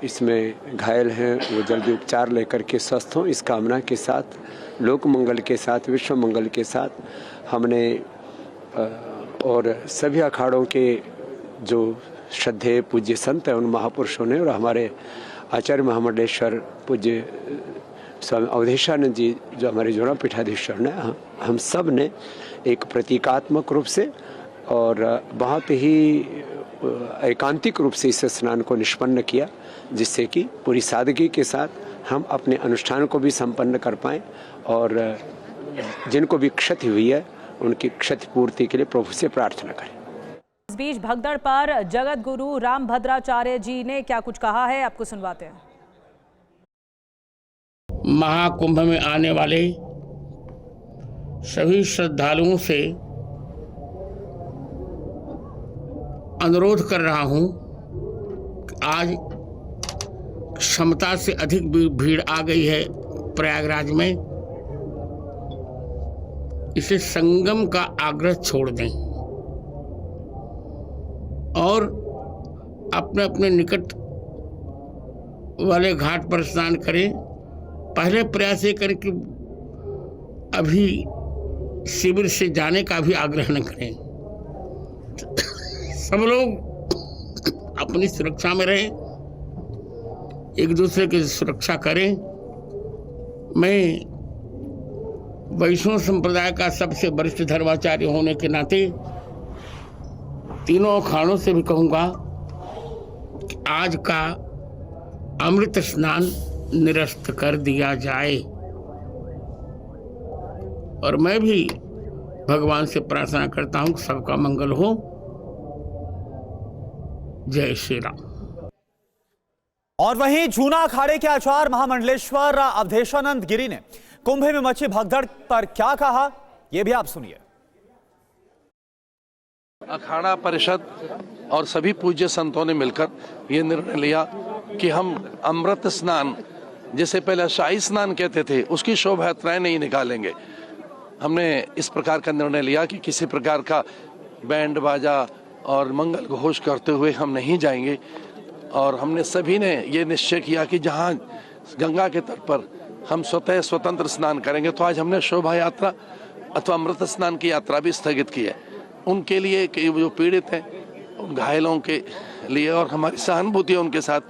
इसमें घायल हैं वो जल्दी उपचार लेकर के स्वस्थ हों, इस कामना के साथ, लोक मंगल के साथ, विश्व मंगल के साथ हमने और सभी अखाड़ों के जो श्रद्धेय पूज्य संत हैं उन महापुरुषों ने और हमारे आचार्य महामंडलेश्वर पूज्य स्वामी अवधेशानंद जी जो हमारे जोड़ा पीठाधीश्वर ने, हम सब ने एक प्रतीकात्मक रूप से और बहुत ही एकांतिक रूप से इस स्नान को निष्पन्न किया, जिससे कि पूरी सादगी के साथ हम अपने अनुष्ठान को भी संपन्न कर पाएँ और जिनको भी क्षति हुई है उनकी क्षतिपूर्ति के लिए प्रभु से प्रार्थना करें। इस बीच भगदड़ पर जगत गुरु रामभद्राचार्य जी ने क्या कुछ कहा है, आपको सुनवाते हैं। महाकुंभ में आने वाले सभी श्रद्धालुओं से अनुरोध कर रहा हूं कि आज क्षमता से अधिक भीड़ आ गई है प्रयागराज में, इसे संगम का आग्रह छोड़ दें और अपने अपने निकट वाले घाट पर स्नान करें। पहले प्रयास ये करें कि अभी शिविर से जाने का भी आग्रह न करें। सब लोग अपनी सुरक्षा में रहें, एक दूसरे की सुरक्षा करें। मैं वैष्णव संप्रदाय का सबसे वरिष्ठ धर्माचार्य होने के नाते तीनों अखाड़ों से भी कहूँगा कि आज का अमृत स्नान निरस्त कर दिया जाए और मैं भी भगवान से प्रार्थना करता हूँ कि सबका मंगल हो। जय श्री राम। और वहीं जूना अखाड़े के आचार्य महामंडलेश्वर अवधेशानंद गिरी ने कुंभ में मची भगदड़ पर क्या कहा, यह भी आप सुनिए। अखाड़ा परिषद और सभी पूज्य संतों ने मिलकर ये निर्णय लिया कि हम अमृत स्नान, जिसे पहले शाही स्नान कहते थे, उसकी शोभा यात्राएं नहीं निकालेंगे। हमने इस प्रकार का निर्णय लिया कि किसी प्रकार का बैंड बाजा और मंगल घोष करते हुए हम नहीं जाएंगे और हमने सभी ने ये निश्चय किया कि जहाँ गंगा के तट पर हम स्वतः स्वतंत्र स्नान करेंगे। तो आज हमने शोभा यात्रा अथवा अमृत स्नान की यात्रा भी स्थगित की है उनके लिए कि जो पीड़ित हैं, उन घायलों के लिए, और हमारी सहानुभूति है उनके साथ।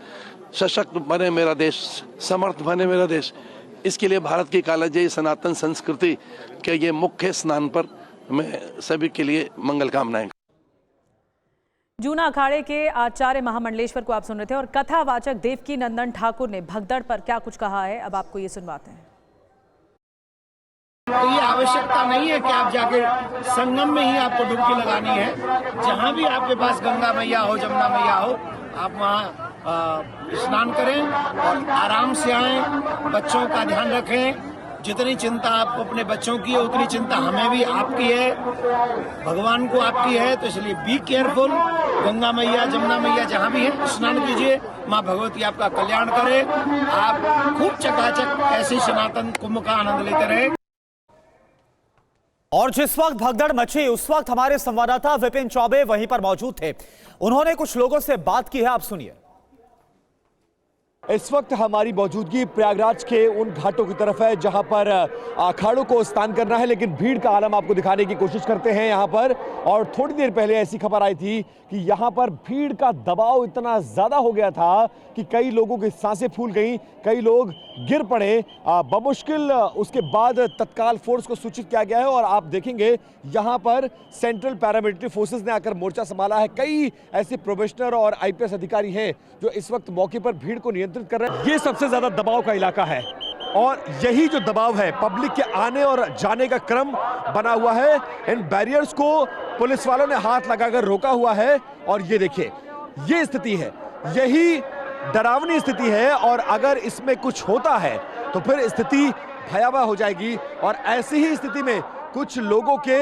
सशक्त बने मेरा देश, समर्थ बने मेरा देश, इसके लिए भारत की कालजयी सनातन संस्कृति के ये मुख्य स्नान पर मैं सभी के लिए मंगल कामनाएं। जूना अखाड़े के आचार्य महामंडलेश्वर को आप सुन रहे थे और कथावाचक देवकी नंदन ठाकुर ने भगदड़ पर क्या कुछ कहा है, अब आपको ये सुनवाते हैं। ये आवश्यकता नहीं है कि आप जाके संगम में ही आपको डुबकी लगानी है। जहाँ भी आपके पास गंगा मैया हो, जमुना मैया हो, आप वहाँ स्नान करें और आराम से आएं, बच्चों का ध्यान रखें। जितनी चिंता आपको अपने बच्चों की है उतनी चिंता हमें भी आपकी है, भगवान को आपकी है, तो इसलिए बी केयरफुल। गंगा मैया, जमुना मैया जहाँ भी है स्नान कीजिए, माँ भगवती आपका कल्याण करे, आप खूब चकाचक ऐसे सनातन कुंभ का आनंद लेते रहे। और जिस वक्त भगदड़ मची उस वक्त हमारे संवाददाता विपिन चौबे वहीं पर मौजूद थे। उन्होंने कुछ लोगों से बात की है, आप सुनिए। इस वक्त हमारी मौजूदगी प्रयागराज के उन घाटों की तरफ है जहां पर अखाड़ों को स्नान करना है, लेकिन भीड़ का आलम आपको दिखाने की कोशिश करते हैं यहां पर। और थोड़ी देर पहले ऐसी खबर आई थी कि यहां पर भीड़ का दबाव इतना ज्यादा हो गया था कि कई लोगों की सांसें फूल गई, कई लोग गिर पड़े। बमुश्किल उसके बाद तत्काल फोर्स को सूचित किया गया है और आप देखेंगे यहां पर सेंट्रल पैरामिलिट्री फोर्सेस ने आकर मोर्चा संभाला है। कई ऐसे प्रोबेशनर और आईपीएस अधिकारी हैं जो इस वक्त मौके पर भीड़ को नियंत्रित कर रहे हैं। ये सबसे ज्यादा दबाव का इलाका है और यही जो दबाव है, पब्लिक के आने और जाने का क्रम बना हुआ है। इन बैरियर्स को पुलिस वालों ने हाथ लगाकर रोका हुआ है और ये देखिए, ये स्थिति है, यही डरावनी स्थिति है। और अगर इसमें कुछ होता है तो फिर स्थिति भयावह हो जाएगी। और ऐसी ही स्थिति में कुछ लोगों के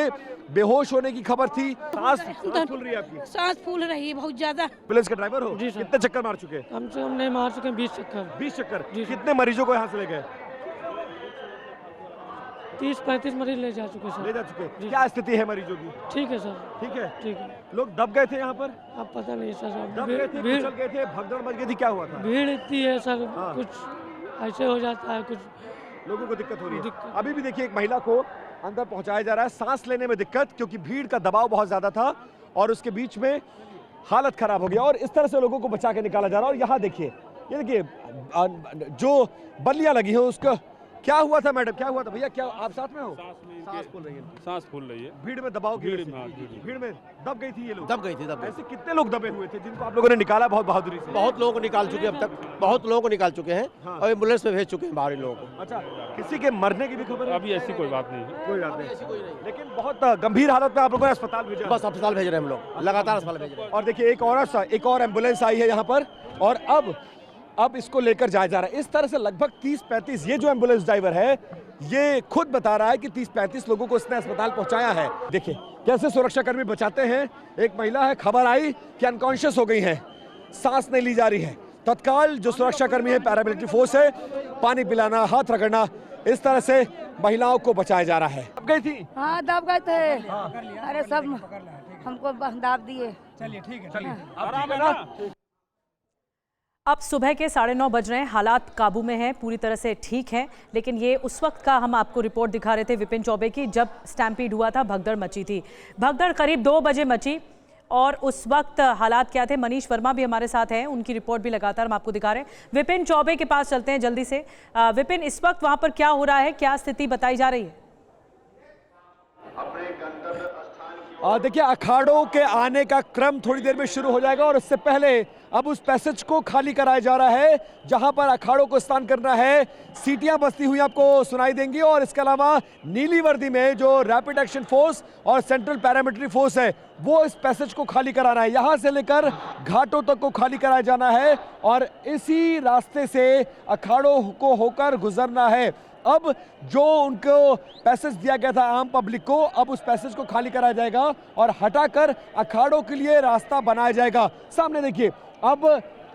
बेहोश होने की खबर थी। सांस फूल रही है आपकी? सांस फूल रही है बहुत ज्यादा। पुलिस के ड्राइवर हो? जी सर। कितने चक्कर मार चुके? कम से कम नहीं मार चुके 20 चक्कर। 20 चक्कर? कितने मरीजों को यहाँ से ले गए? 30-35 मरीज ले जा चुके सर। ले जा चुके। क्या स्थिति है मरीजों की? ठीक है सर। ठीक है, ठीक है। लोग दब गए थे यहाँ पर? अब पता नहीं सर। दब गए थे, कुचल गए थे, भगदड़ मच गई थी, क्या हुआ था? भीड़ इतनी है सर, कुछ ऐसे हो जाता है, कुछ लोगों को दिक्कत हो रही है। अभी भी देखिए एक महिला को अंदर पहुंचाया जा रहा है, सांस लेने में दिक्कत, क्योंकि भीड़ का दबाव बहुत ज्यादा था और उसके बीच में हालत खराब हो गया और इस तरह से लोगों को बचा के निकाला जा रहा है। और यहाँ देखिए, ये देखिए जो बल्लियां लगी हैं उसका क्या हुआ था? मैडम क्या हुआ था? भैया क्या आप साथ में हो? सांस फूल रही है। सांस फूल रही है। भीड़ में दबाव की भीड़ में दब गई थी ये लोग? दब गई थी। ऐसे कितने लोग दबे हुए थे जिनको आप लोगों ने निकाला बहुत बहादुरी से? बहुत लोगों को निकाल चुके हैं, अब तक बहुत लोगों को निकाल चुके हैं। हाँ। और एम्बुलेंस में भेज चुके हैं बाहरी लोगों को। अच्छा, किसी के मरने की भी खबर? अभी ऐसी कोई बात नहीं है। कोई बात नहीं, लेकिन बहुत गंभीर हालत में आप लोगों ने अस्पताल भेजा? बस अस्पताल भेज रहे हैं हम लोग, लगातार अस्पताल भेज रहे हैं। और देखिए एक और एम्बुलेंस आई है यहाँ पर और अब इसको लेकर जाया जा रहा है। इस तरह से लगभग 30-35, ये जो एम्बुलेंस ड्राइवर है ये खुद बता रहा है कि 30-35 लोगों को इसने अस्पताल पहुंचाया है। देखिए कैसे सुरक्षाकर्मी बचाते हैं। एक महिला है, खबर आई कि अनकॉन्शियस हो गई है, सांस नहीं ली जा रही है। तत्काल जो सुरक्षाकर्मी है, पैरामिलिट्री फोर्स है, पानी पिलाना, हाथ रगड़ना, इस तरह से महिलाओं को बचाया जा रहा है। दब गई थी? हाँ दब गए थे। अरे सब हमको दाब दिए। चलिए ठीक है, चलिए आराम है ना। अब सुबह के 9:30 बज रहे हैं, हालात काबू में हैं, पूरी तरह से ठीक हैं। लेकिन ये उस वक्त का हम आपको रिपोर्ट दिखा रहे थे विपिन चौबे की, जब स्टैम्पीड हुआ था, भगदड़ मची थी। भगदड़ करीब 2 बजे मची और उस वक्त हालात क्या थे, मनीष वर्मा भी हमारे साथ हैं, उनकी रिपोर्ट भी लगातार हम आपको दिखा रहे हैं। विपिन चौबे के पास चलते हैं जल्दी से। विपिन, इस वक्त वहाँ पर क्या हो रहा है, क्या स्थिति बताई जा रही है? देखिए अखाड़ों के आने का क्रम थोड़ी देर में शुरू हो जाएगा और उससे पहले अब उस पैसेज को खाली कराया जा रहा है जहां पर अखाड़ों को स्नान करना है। सीटियां बजती हुई आपको सुनाई देंगी और इसके अलावा नीली वर्दी में जो रैपिड एक्शन फोर्स और सेंट्रल पैरामिलिट्री फोर्स है वो इस पैसेज को खाली कराना है। यहां से लेकर घाटों तक को खाली कराया जाना है और इसी रास्ते से अखाड़ों को होकर गुजरना है। अब जो उनको पैसेज दिया गया था आम पब्लिक को, अब उस पैसेज को खाली कराया जाएगा और हटाकर अखाड़ों के लिए रास्ता बनाया जाएगा। सामने देखिए, अब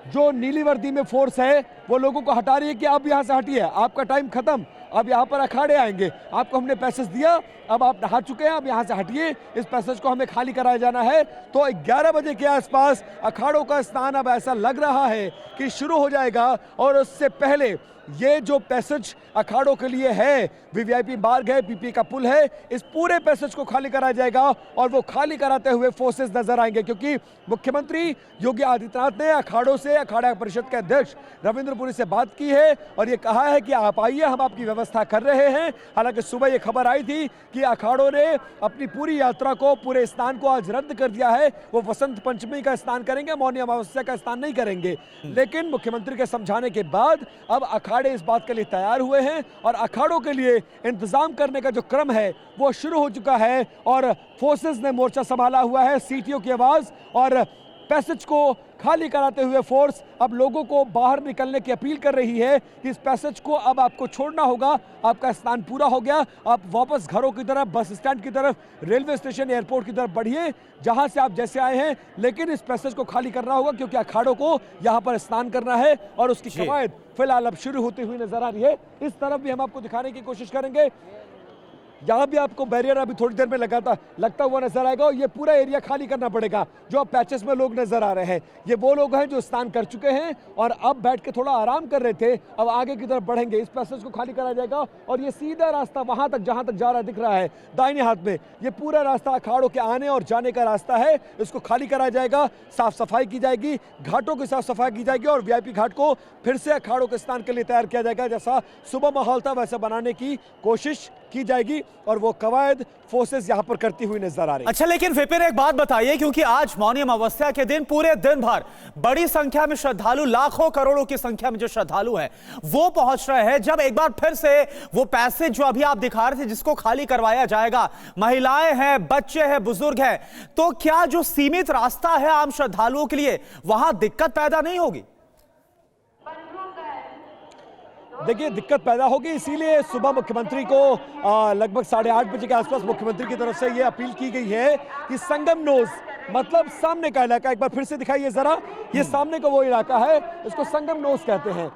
जो नीली वर्दी में फोर्स है वो लोगों को हटा रही है कि अब यहाँ से हटिए, आपका टाइम खत्म, अब यहाँ पर अखाड़े आएंगे, आपको हमने पैसेज दिया, अब आप नहा चुके हैं, अब यहाँ से हटिए, इस पैसेज को हमें खाली कराया जाना है। तो 11 बजे के आसपास अखाड़ों का स्नान अब ऐसा लग रहा है कि शुरू हो जाएगा और उससे पहले ये जो पैसेज अखाड़ों के लिए है, वीवीआईपी मार्ग है, पीपी का पुल है, इस पूरे पैसेज को खाली कराया जाएगा और वो खाली कराते हुए फोर्सेस नजर आएंगे क्योंकि मुख्यमंत्री योगी आदित्यनाथ ने अखाड़ों से, अखाड़ा परिषद के अध्यक्ष रविंद्र पुरी से बात की है और ये कहा है कि आप आइए, हम आपकी व्यवस्था कर रहे हैं। हालांकि सुबह ये खबर आई थी कि अखाड़ों ने अपनी पूरी यात्रा को, पूरे स्नान को आज रद्द कर दिया है। वो वसंत पंचमी का स्नान करेंगे, मौनी अमावस्या का स्नान नहीं करेंगे। लेकिन मुख्यमंत्री के समझाने के बाद अब अखाड़े इस बात के लिए तैयार हुए हैं और अखाड़ों के लिए इंतजाम करने का जो क्रम है वो शुरू हो चुका है और फोर्सेस ने मोर्चा संभाला हुआ है। सीटियों की आवाज और पैसेज को खाली कराते हुए फोर्स अब लोगों को बाहर निकलने की अपील कर रही है कि इस पैसेज को अब आपको छोड़ना होगा, आपका स्नान पूरा हो गया, आप वापस घरों की तरफ, बस स्टैंड की तरफ, रेलवे स्टेशन, एयरपोर्ट की तरफ बढ़िए जहां से आप जैसे आए हैं, लेकिन इस पैसेज को खाली करना होगा क्योंकि अखाड़ों को यहां पर स्नान करना है और उसकी कवायद फिलहाल अब शुरू होती हुई नजर आ रही है। इस तरफ भी हम आपको दिखाने की कोशिश करेंगे, यहाँ भी आपको बैरियर अभी थोड़ी देर में लगता हुआ नजर आएगा और ये पूरा एरिया खाली करना पड़ेगा। जो अब पैचेस में लोग नजर आ रहे हैं, ये वो लोग हैं जो स्नान कर चुके हैं और अब बैठ के थोड़ा आराम कर रहे थे, अब आगे की तरफ बढ़ेंगे। इस पैसेज को खाली करा जाएगा और ये सीधा रास्ता वहां तक जहां तक जा रहा दिख रहा है दाहिने हाथ में, ये पूरा रास्ता अखाड़ों के आने और जाने का रास्ता है। इसको खाली करा जाएगा, साफ सफाई की जाएगी, घाटों की साफ सफाई की जाएगी और वीआईपी घाट को फिर से अखाड़ों के स्नान के लिए तैयार किया जाएगा। जैसा सुबह माहौल था वैसा बनाने की कोशिश की जाएगी और वो कवायद फोर्सेस यहां पर करती हुई नजर आ रही है। अच्छा, लेकिन विपिन एक बात बताइए, क्योंकि आज मौनी अमावस्या के दिन पूरे दिन भर बड़ी संख्या में श्रद्धालु, लाखों करोड़ों की संख्या में जो श्रद्धालु हैं वो पहुंच रहे हैं। जब एक बार फिर से वो पैसेज जो अभी आप दिखा रहे थे जिसको खाली करवाया जाएगा, महिलाएं हैं, बच्चे हैं, बुजुर्ग हैं, तो क्या जो सीमित रास्ता है आम श्रद्धालुओं के लिए वहां दिक्कत पैदा नहीं होगी? देखिए, दिक्कत पैदा होगी, इसीलिए सुबह मुख्यमंत्री को लगभग 8:30 बजे के आसपास मुख्यमंत्री की तरफ से यह अपील की गई है कि संगम नोज, मतलब सामने का इलाका, एक बार फिर से दिखाइए जरा, ये सामने का वो इलाका है, इसको संगम नोज कहते हैं।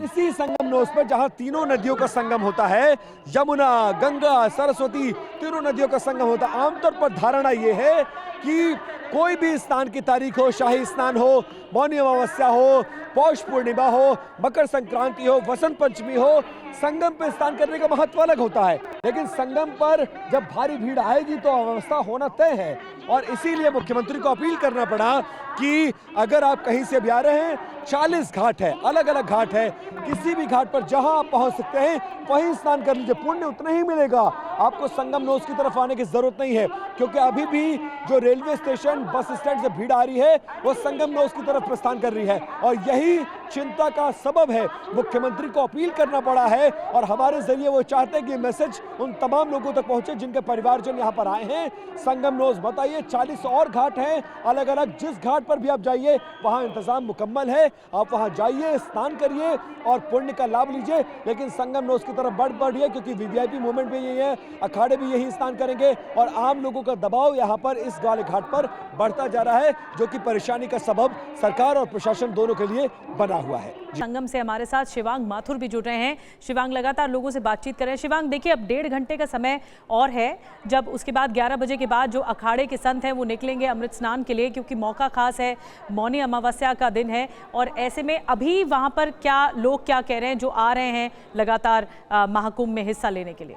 इसी संगम नोज पर जहां तीनों नदियों का संगम होता है, यमुना, गंगा, सरस्वती, तीनों नदियों का संगम होता है। आमतौर पर धारणा यह है कि कोई भी स्नान की तारीख हो, शाही स्नान हो, मौनी अमावस्या हो, पौष पूर्णिमा हो, मकर संक्रांति हो, वसंत पंचमी हो, संगम पर स्नान करने का महत्व अलग होता है। लेकिन संगम पर जब भारी भीड़ आएगी तो अव्यवस्था होना तय है और इसीलिए मुख्यमंत्री को अपील करना पड़ा कि अगर आप कहीं से भी आ रहे हैं, 40 घाट है, अलग अलग घाट है, किसी भी घाट पर जहां आप पहुंच सकते हैं वहीं स्नान कर लीजिए, पुण्य उतना ही मिलेगा, आपको संगम नोज की तरफ आने की जरूरत नहीं है। क्योंकि अभी भी जो रेलवे स्टेशन, बस स्टैंड से भीड़ आ रही है वो संगम नोज की तरफ प्रस्थान कर रही है और यही चिंता का सबब है। मुख्यमंत्री को अपील करना पड़ा है और हमारे जरिए वो चाहते हैं कि मैसेज उन तमाम लोगों तक पहुंचे जिनके परिवारजन यहाँ पर आए हैं। संगम नोज बताइए, 40 और घाट हैं अलग अलग, जिस घाट पर भी आप जाइए वहां इंतजाम मुकम्मल है, आप वहां जाइए, स्नान करिए और पुण्य का लाभ लीजिए। लेकिन संगम नोज की तरफ बढ़िए क्योंकि वीवीआईपी मूवमेंट भी यही है, अखाड़े भी यही स्नान करेंगे और आम लोगों का दबाव यहाँ पर इस वाले घाट पर बढ़ता जा रहा है, जो कि परेशानी का सबब सरकार और प्रशासन दोनों के लिए बना हुआ है। संगम से हमारे साथ शिवांग माथुर भी जुड़ रहे हैं। शिवांग लगातार लोगों से बातचीत कर रहे हैं। शिवांग, देखिए अब 1.5 घंटे का समय और है, जब उसके बाद 11 बजे के बाद जो अखाड़े के संत हैं वो निकलेंगे अमृत स्नान के लिए, क्योंकि मौका खास है, मौनी अमावस्या का दिन है और ऐसे में अभी वहां पर लोग क्या कह रहे हैं जो आ रहे हैं लगातार महाकुंभ में हिस्सा लेने के लिए?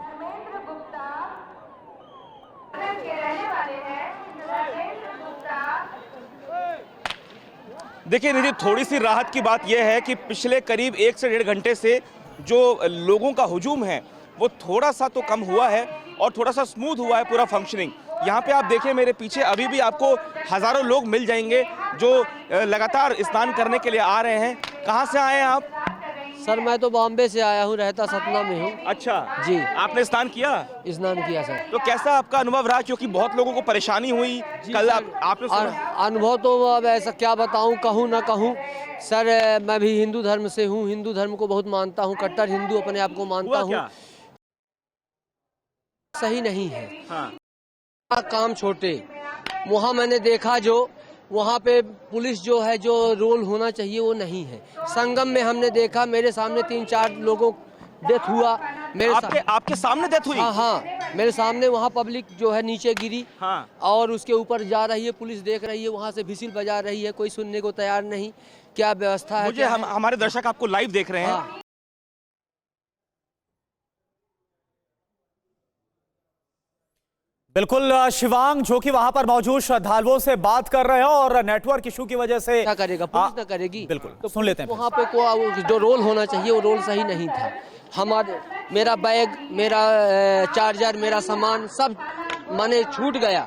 देखिए निधि, थोड़ी सी राहत की बात यह है कि पिछले करीब 1 से 1.5 घंटे से जो लोगों का हुजूम है वो थोड़ा सा तो कम हुआ है और थोड़ा सा स्मूथ हुआ है पूरा फंक्शनिंग। यहाँ पे आप देखिए मेरे पीछे अभी भी आपको हज़ारों लोग मिल जाएंगे जो लगातार स्नान करने के लिए आ रहे हैं। कहाँ से आए हैं आप? सर मैं तो बॉम्बे से आया हूँ, रहता सतना में हूँ। अच्छा जी। आपने स्नान किया? स्नान किया सर। तो कैसा आपका अनुभव रहा, क्योंकि बहुत लोगों को परेशानी हुई कल? आपने अनुभव तो अब ऐसा क्या बताऊँ, कहूँ ना कहूँ सर। मैं भी हिंदू धर्म से हूँ, हिंदू धर्म को बहुत मानता हूँ, कट्टर हिंदू अपने आप को मानता हूँ। सही नहीं है। हाँ। काम छोटे, वहाँ मैंने देखा जो वहाँ पे पुलिस जो है, जो रोल होना चाहिए वो नहीं है। संगम में हमने देखा, मेरे सामने 3-4 लोगों डेथ हुआ। आपके सामने डेथ हुई? हाँ, मेरे सामने वहाँ पब्लिक जो है नीचे गिरी। हाँ। और उसके ऊपर जा रही है, पुलिस देख रही है, वहाँ से विसिल बजा रही है, कोई सुनने को तैयार नहीं। क्या व्यवस्था है? हमारे दर्शक आपको लाइव देख रहे हैं। हाँ। बिल्कुल शिवांग, जो कि वहां पर मौजूद श्रद्धालुओं से बात कर रहे हैं और नेटवर्क इशू की वजह से क्या करेगा, पुलिस ना करेगी। बिल्कुल तो सुन लेते हैं। वहाँ पे जो रोल होना चाहिए वो रोल सही नहीं था। मेरा बैग, मेरा चार्जर, मेरा सामान सब माने छूट गया।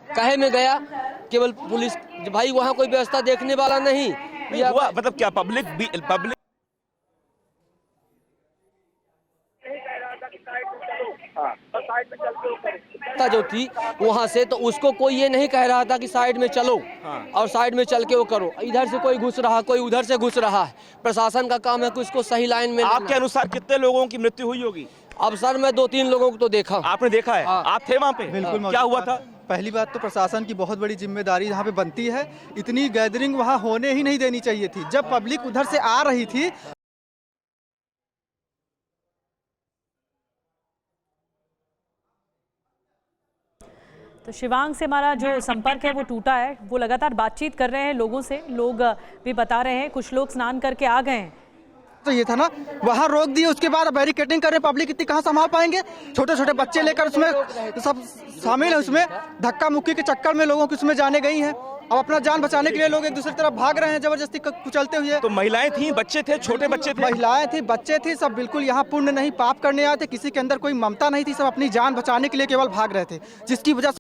कहे में गया, केवल पुलिस भाई, वहाँ कोई व्यवस्था देखने वाला नहीं। मतलब क्या पब्लिक हाँ, जो थी वहाँ से, तो उसको कोई ये नहीं कह रहा था कि साइड में चलो और साइड में चल के वो करो। इधर से कोई घुस रहा, कोई उधर से घुस रहा है। प्रशासन का काम है कि उसको सही लाइन में। आपके अनुसार कितने लोगों की मृत्यु हुई होगी? अब सर मैं 2-3 लोगों को तो देखा। आपने देखा है? आप थे वहाँ पे? बिल्कुल। क्या हुआ था? पहली बात तो प्रशासन की बहुत बड़ी जिम्मेदारी यहाँ पे बनती है। इतनी गैदरिंग वहाँ होने ही नहीं देनी चाहिए थी। जब पब्लिक उधर से आ रही थी, तो शिवांग से हमारा जो संपर्क है वो टूटा है। वो लगातार बातचीत कर रहे हैं लोगों से। लोग भी बता रहे हैं, कुछ लोग स्नान करके आ गए हैं। तो ये था ना, वहाँ रोक दिए, उसके बाद बैरिकेडिंग कर रहे। पब्लिक इतनी कहाँ संभाल पाएंगे? छोटे छोटे बच्चे लेकर उसमें सब शामिल है। उसमें धक्का मुक्की के चक्कर में लोगों की उसमें जाने गई हैं। अब अपना जान बचाने के लिए लोग एक दूसरी तरफ भाग रहे हैं जबरदस्ती कुचलते हुए। तो महिलाएं थी, बच्चे थे, छोटे बच्चे थे? महिलाएं थी, बच्चे थे, सब बिल्कुल यहाँ पुण्य नहीं पाप करने आए थे। किसी के अंदर कोई ममता नहीं थी। सब अपनी जान बचाने के लिए केवल भाग रहे थे, जिसकी वजह से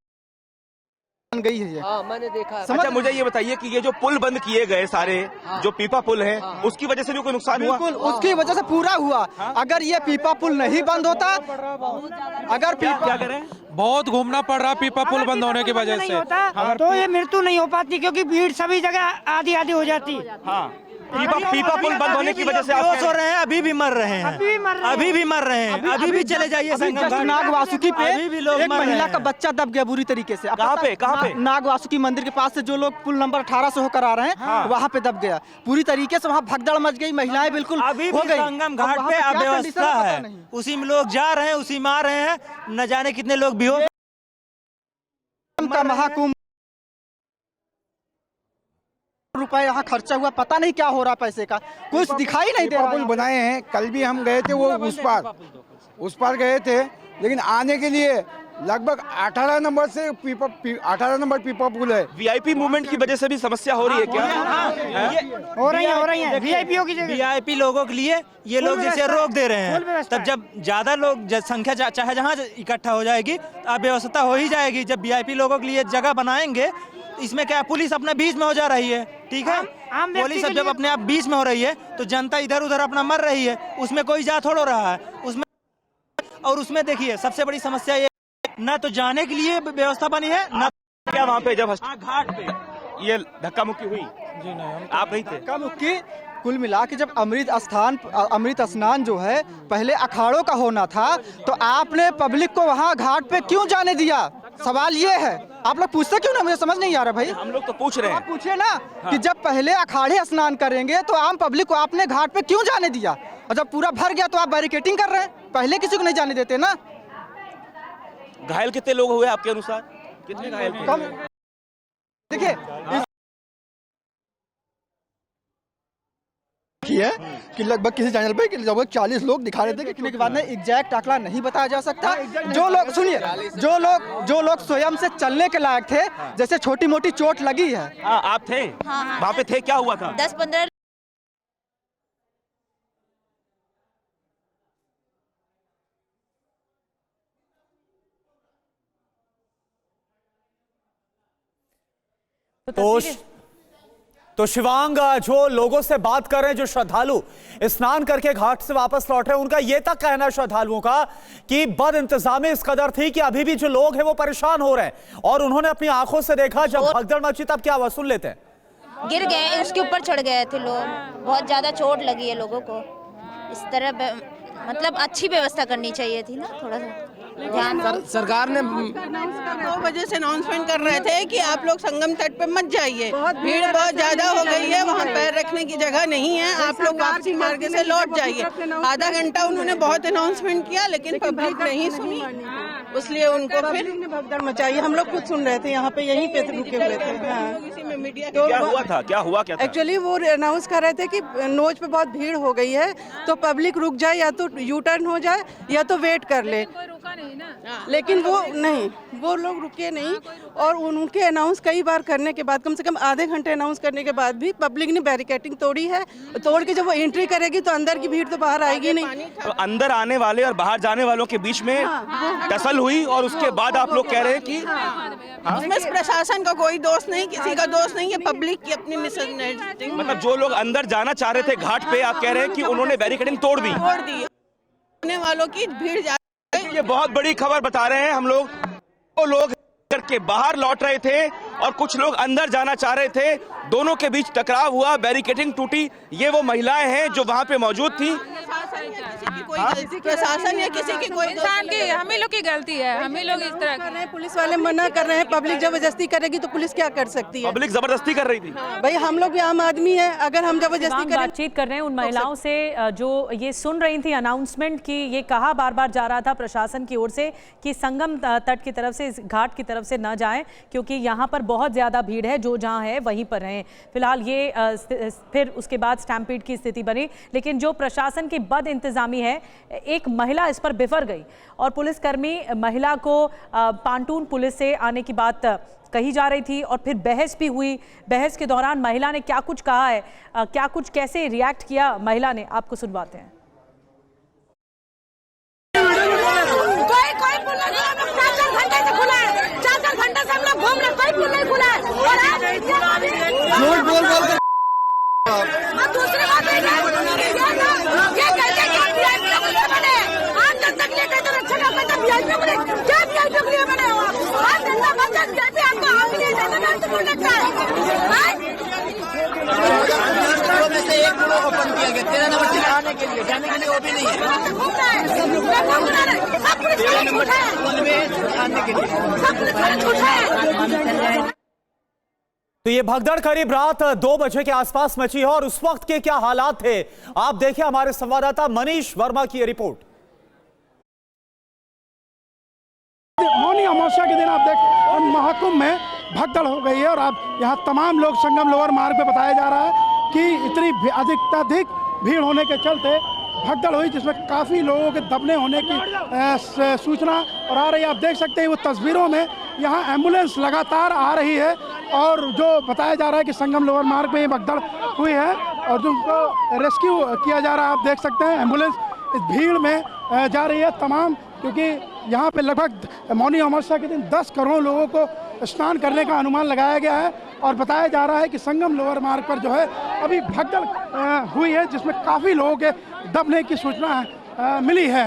गई है ये। हाँ, मैंने देखा। अच्छा, मुझे ये बताइए कि ये जो पुल बंद किए गए सारे, जो पीपा पुल है, उसकी वजह से भी कोई नुकसान हुआ? बिल्कुल, उसकी वजह से पूरा हुआ। अगर ये पीपा पुल नहीं बंद होता, अगर क्या करें, बहुत घूमना पड़ रहा पीपा पुल बंद होने की वजह से, तो ये मृत्यु नहीं हो पाती, क्योंकि भीड़ सभी जगह आधी आधी हो जाती। हाँ, पीपा पुल बंद होने की वजह से आप हो रहे हैं, अभी भी मर रहे हैं, अभी भी मर रहे हैं, अभी भी चले जाइए संगम घाट। नाग वासुकी पे एक महिला का बच्चा दब गया बुरी तरीके से। कहाँ पे? नाग वासुकी मंदिर के पास से जो लोग पुल नंबर 18 से होकर आ रहे हैं, वहाँ पे दब गया पूरी तरीके से। वहाँ भगदड़ मच गई, महिलाएं बिल्कुल अभी भी संगम घाट पे अव्यवस्था है, उसी में लोग जा रहे हैं, उसी में आ रहे हैं, न जाने कितने लोग भी हो। का महाकुंभ रुपए यहाँ खर्चा हुआ, पता नहीं क्या हो रहा पैसे का, कुछ दिखाई नहीं दे रहा। पुल बनाए हैं, कल भी हम गए थे, वो उस पार गए थे, लेकिन आने के लिए लगभग 18 नंबर से 18 नंबर पीपा पुल है। वीआईपी मूवमेंट की वजह से भी समस्या हो रही है क्या? हो रही है। वीआईपीओ की जगह वीआईपी लोगों के लिए ये लोग जैसे रोक दे रहे हैं, तब जब ज्यादा लोग संख्या चाहे जहाँ इकट्ठा हो जाएगी, अव्यवस्था हो ही जाएगी। जब वीआईपी लोगों के लिए जगह बनाएंगे, इसमें क्या पुलिस अपने बीच में हो जा रही है, ठीक है? पुलिस जब अपने आप बीच में हो रही है तो जनता इधर उधर अपना मर रही है, उसमें कोई जा थोड़ा रहा है उसमें। और उसमें देखिए सबसे बड़ी समस्या ये, ना तो जाने के लिए व्यवस्था बनी है, ना क्या वहाँ पे जब घाट पे ये धक्का मुक्की हुई? जी नहीं, आप नहीं थे? धक्का मुक्की कुल मिला के जब अमृत स्नान जो है पहले अखाड़ों का होना था, तो आपने पब्लिक को वहाँ घाट पे क्यों जाने दिया? सवाल ये है। आप लोग पूछते क्यों ना? मुझे समझ नहीं आ रहा भाई। हम लोग तो पूछ रहे हैं। पूछिए ना कि जब पहले अखाड़े स्नान करेंगे तो आम पब्लिक को आपने घाट पे क्यों जाने दिया? और जब पूरा भर गया तो आप बैरिकेडिंग कर रहे हैं। पहले किसी को नहीं जाने देते ना। घायल कितने लोग हुए आपके अनुसार? कितने घायल थे? देखिए कि लगभग किसी चैनल पे लगभग 40 लोग दिखा रहे थे कि कितने के बाद में एग्जैक्ट आंकड़ा नहीं बताया जा सकता। जो लोग सुनिए, जो लोग स्वयं से चलने के लायक थे, जैसे छोटी मोटी चोट लगी है। आप थे वहाँ पे? थे, क्या हुआ था? 10-15 तो शिवांग, जो लोगों से बात कर रहे हैं, जो श्रद्धालु स्नान करके घाट से वापस लौट रहे हैं, उनका यह तक कहना है श्रद्धालुओं का कि बद इंतजामी इस कदर थी कि अभी भी जो लोग हैं वो परेशान हो रहे हैं। और उन्होंने अपनी आंखों से देखा जब भगदड़ मची, तब क्या हुआ, सुन लेते हैं। गिर गए, उसके ऊपर चढ़ गए थे लोग, बहुत ज्यादा चोट लगी है लोगों को। इस तरह मतलब अच्छी व्यवस्था करनी चाहिए थी ना, थोड़ा सा सरकार ने 2 बजे से अनाउंसमेंट कर रहे थे कि आप लोग संगम तट पे मत जाइए, भीड़ बहुत ज्यादा हो गई है, वहाँ पैर रखने की जगह नहीं है, आप लोग वापसी मार्ग से लौट जाइए। आधा घंटा उन्होंने बहुत अनाउंसमेंट किया, लेकिन पब्लिक नहीं सुनी, इसलिए उनको फिर भगदड़ मचाई। हम लोग खुद सुन रहे थे, यहाँ पे यहीं पे रुके हुए थे। मीडिया क्या हुआ था? क्या हुआ क्या था? एक्चुअली वो अनाउंस कर रहे थे कि नोच पे बहुत भीड़ हो गई है, तो पब्लिक रुक जाए, या तो यू टर्न हो जाए या तो वेट कर ले। लेकिन वो लोग रुके नहीं, और उनके अनाउंस कई बार करने के बाद, कम से कम आधे घंटे अनाउंस करने के बाद भी पब्लिक ने बैरिकेडिंग तोड़ी है। तोड़ के जब वो एंट्री करेगी तो अंदर की भीड़ तो बाहर आएगी नहीं। तो अंदर आने वाले और बाहर जाने वालों के बीच में टसल हुई, और उसके बाद आप लोग कह रहे हैं कि इसमें प्रशासन का कोई दोष नहीं, किसी का दोष नहीं, ये पब्लिक की अपनी मिसअंडरस्टैंडिंग। मतलब जो लोग अंदर जाना चाह रहे थे घाट पे, आप कह रहे हैं कि उन्होंने बैरिकेडिंग तोड़ दी। आने वालों की भीड़ ये बहुत बड़ी खबर बता रहे हैं हम लोग। वो लोग के बाहर लौट रहे थे और कुछ लोग अंदर जाना चाह रहे थे, दोनों के बीच टकराव हुआ, बैरिकेडिंग टूटी। ये वो महिलाएं हैं जो वहां पे मौजूद थी। प्रशासन या किसी की कोई इंसान की, हम ही लोग की गलती है, हम ही लोग इस तरह कर रहे हैं। पुलिस वाले मना कर रहे हैं, पब्लिक जबरदस्ती करेगी तो पुलिस क्या कर सकती है? पब्लिक जबरदस्ती कर रही थी। भाई हम लोग भी आम आदमी है, अगर हम जबरदस्ती करें। बातचीत कर रहे हैं उन महिलाओं से जो ये सुन रही थी अनाउंसमेंट की, ये कहा बार बार जा रहा था प्रशासन की ओर से कि संगम तट की तरफ से, इस घाट की तरफ से न जाएं, क्योंकि यहाँ पर बहुत ज़्यादा भीड़ है, जो जहाँ है वहीं पर रहें। फिलहाल ये फिर उसके बाद स्टैम्पीड की स्थिति बनी, लेकिन जो प्रशासन की बद इंतजामी है, एक महिला इस पर बिफर गई और पुलिसकर्मी महिला को पांटून पुलिस से आने की बात कही जा रही थी और फिर बहस भी हुई। बहस के दौरान महिला ने क्या कुछ कहा है, क्या कुछ कैसे रिएक्ट किया महिला ने, आपको सुनवाते हैं। कोई पुल नहीं, हम लोग 4 घंटे से खुला है, 4 घंटे से हम लोग घूम रहे, कोई पुल नहीं खुला है। बोल दूसरी बात है ये कहते हैं बने आज तक लेकर तो रक्षा का पता वीआईपी बने, क्या वीआईपी के लिए बने हो आज धंधा बंद कर वीआईपी आपको आगे नहीं जाना ना तो बोल सकता में से एक पुल ओपन किया गया 13 नंबर से आने के लिए, जाने के लिए वो भी नहीं है। तो ये भगदड़ करीब रात 2 बजे के आसपास मची है और उस वक्त के क्या हालात थे, आप देखिए हमारे संवाददाता मनीष वर्मा की ये रिपोर्ट। मौनी अमावस्या के दिन आप देख महाकुंभ में भगदड़ हो गई है और आप यहाँ तमाम लोग संगम लोअर मार्ग पे बताया जा रहा है कि इतनी अधिक भीड़ होने के चलते भगदड़ हुई, जिसमें काफ़ी लोगों के दबने होने की सूचना और आ रही है। आप देख सकते हैं वो तस्वीरों में यहाँ एम्बुलेंस लगातार आ रही है और जो बताया जा रहा है कि संगम लोअर मार्ग में ये भगदड़ हुई है और जिनको रेस्क्यू किया जा रहा है। आप देख सकते हैं एम्बुलेंस इस भीड़ में जा रही है तमाम, क्योंकि यहाँ पे लगभग मौनी अमावस्या के दिन 10 करोड़ लोगों को स्नान करने का अनुमान लगाया गया है और बताया जा रहा है कि संगम लोअर मार्ग पर जो है अभी भगदड़ हुई है, जिसमें काफ़ी लोगों के दबने की सूचना मिली है।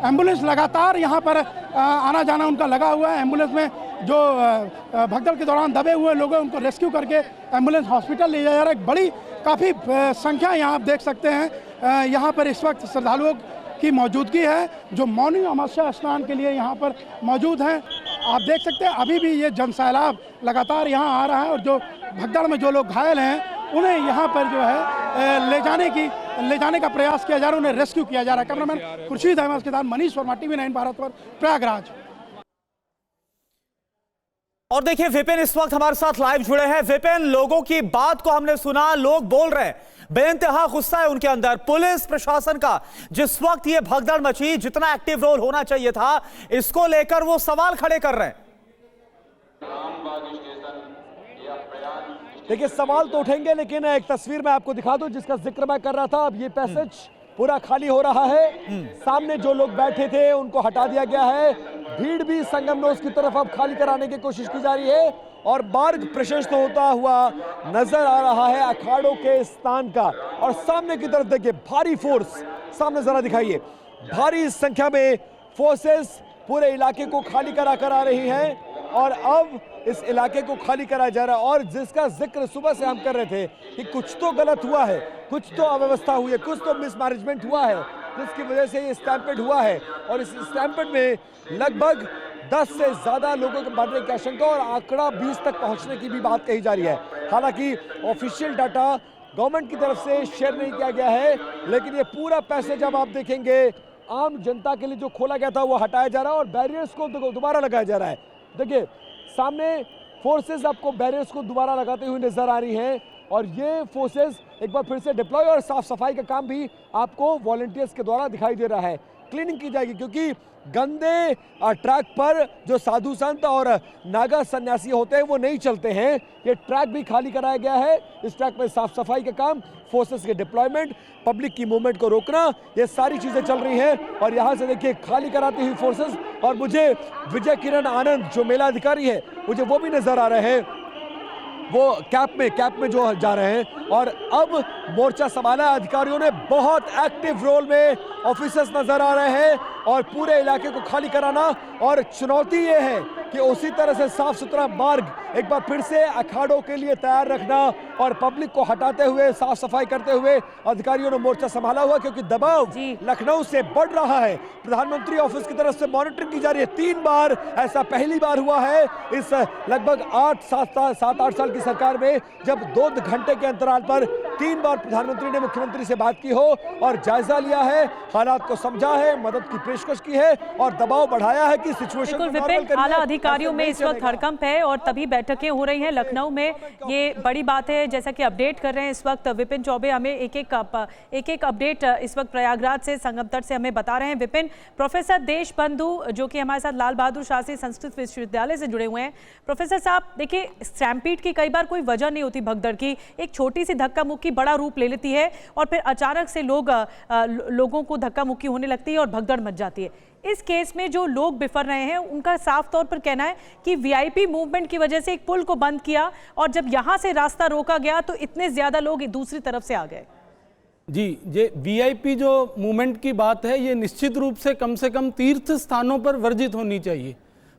एम्बुलेंस लगातार यहाँ पर आना जाना उनका लगा हुआ है। एम्बुलेंस में जो भगदड़ के दौरान दबे हुए लोग हैं उनको रेस्क्यू करके एम्बुलेंस हॉस्पिटल ले जाया जा रहा है। बड़ी काफ़ी संख्या यहाँ आप देख सकते हैं, यहाँ पर इस वक्त श्रद्धालुओं की मौजूदगी है जो मौनी अमावस्या स्नान के लिए यहाँ पर मौजूद हैं। आप देख सकते हैं अभी भी ये जनसैलाब लगातार यहाँ आ रहा है और जो भगदड़ में जो लोग घायल हैं उन्हें यहाँ पर जो है ले जाने का प्रयास किया जा रहा है, उन्हें रेस्क्यू किया जा रहा है। कैमरामैन खुर्शीद अहमद के साथ मनीष वर्मा, TV9 भारत पर, प्रयागराज। और देखिए विपिन इस वक्त हमारे साथ लाइव जुड़े हैं। विपिन, लोगों की बात को हमने सुना, लोग बोल रहे हैं, बेइंतहा गुस्सा है उनके अंदर पुलिस प्रशासन का। जिस वक्त ये भगदड़ मची, जितना एक्टिव रोल होना चाहिए था, इसको लेकर वो सवाल खड़े कर रहे हैं। देखिए सवाल तो उठेंगे, लेकिन एक तस्वीर मैं आपको दिखा दूं जिसका जिक्र मैं कर रहा था। अब ये पैसेज पूरा खाली हो रहा है, सामने जो लोग बैठे थे उनको हटा दिया गया है। भीड़ भी संगम नोज की तरफ अब खाली कराने की कोशिश की जा रही है और मार्ग प्रशस्त होता हुआ नजर आ रहा है अखाड़ों के स्थान का। और सामने की तरफ देखिए भारी फोर्स, सामने जरा दिखाइए, भारी संख्या में फोर्सेस पूरे इलाके को खाली करा कर आ रही हैं और अब इस इलाके को खाली कराया जा रहा है। और जिसका जिक्र सुबह से हम कर रहे थे कि कुछ तो गलत हुआ है, कुछ तो अव्यवस्था हुई है, कुछ तो मिसमैनेजमेंट हुआ है, जिसकी वजह से ये स्टैम्पेड हुआ है। और इस स्टैम्पेड में लगभग 10 से ज़्यादा लोगों के मरने की आशंका और आंकड़ा 20 तक पहुंचने की भी बात कही जा रही है। हालांकि ऑफिशियल डाटा गवर्नमेंट की तरफ से शेयर नहीं किया गया है, लेकिन ये पूरा पैसेज अब आप देखेंगे आम जनता के लिए जो खोला गया था वो हटाया जा रहा है और बैरियर्स को दोबारा लगाया जा रहा है। देखिए सामने फोर्सेस आपको बैरियर्स को दोबारा लगाते हुए नजर आ रही हैं और ये फोर्सेस एक बार फिर से डिप्लॉय और साफ सफाई का काम भी आपको वॉलंटियर्स के द्वारा दिखाई दे रहा है। क्लीनिंग की जाएगी क्योंकि गंदे ट्रैक पर जो साधु संत और नागा सन्यासी होते हैं वो नहीं चलते हैं। ये ट्रैक भी खाली कराया गया है। इस ट्रैक में साफ सफाई का काम, फोर्सेस के डिप्लॉयमेंट, पब्लिक की मूवमेंट को रोकना, ये सारी चीजें चल रही हैं। और यहाँ से देखिए खाली कराती हुई फोर्सेस और मुझे विजय किरण आनंद जो मेला अधिकारी है मुझे वो भी नजर आ रहे हैं। वो कैंप में जो जा रहे हैं। और अब मोर्चा संभाला अधिकारियों ने, बहुत एक्टिव रोल में ऑफिसर्स नजर आ रहे हैं और पूरे इलाके को खाली कराना। और चुनौती ये है कि उसी तरह से साफ सुथरा मार्ग एक बार फिर से अखाड़ों के लिए तैयार रखना और पब्लिक को हटाते हुए साफ सफाई करते हुए अधिकारियों ने मोर्चा संभाला हुआ, क्योंकि दबाव लखनऊ से बढ़ रहा है। प्रधानमंत्री ऑफिस की तरफ से मॉनिटरिंग की जा रही है 3 बार, ऐसा पहली बार हुआ है इस लगभग 7-8 साल की सरकार में, जब 2 घंटे के अंतराल पर 3 बार प्रधानमंत्री ने मुख्यमंत्री से बात की हो और जायजा लिया है, हालात को समझा है, मदद की पेशकश की है और दबाव बढ़ाया है कि सिचुएशन को नॉर्मल करिए। आला अधिकारियों में इस वक्त हड़कंप है और तभी बैठकें हो रही हैं लखनऊ में। ये बड़ी बात है, जैसा कि अपडेट कर रहे हैं इस वक्त विपिन चौबे, हमें एक एक अपडेट इस वक्त प्रयागराज से, संगम तट से हमें बता रहे हैं। विपिन, प्रोफेसर देशबंधु जो कि हमारे साथ लाल बहादुर शास्त्री संस्कृत विश्वविद्यालय से जुड़े हुए हैं। प्रोफेसर साहब, देखिए स्टैम्पीड की कई बार कोई वजह नहीं होती भगदड़ की, एक छोटी सी धक्का मुक्की बड़ा रूप ले लेती है और फिर अचानक से लोगों को धक्का मुक्की होने लगती है और भगदड़ मच जाती है। इस केस में जो लोग बिफर रहे हैं उनका साफ तौर पर कहना है कि वीआईपी मूवमेंट की वजह से एक पुल को बंद किया और जब यहां से रास्ता रोका गया तो इतने ज्यादा लोग दूसरी तरफ से आ गए। जी, ये वीआईपी जो मूवमेंट की बात है, ये निश्चित रूप से कम तीर्थ स्थानों पर वर्जित होनी चाहिए।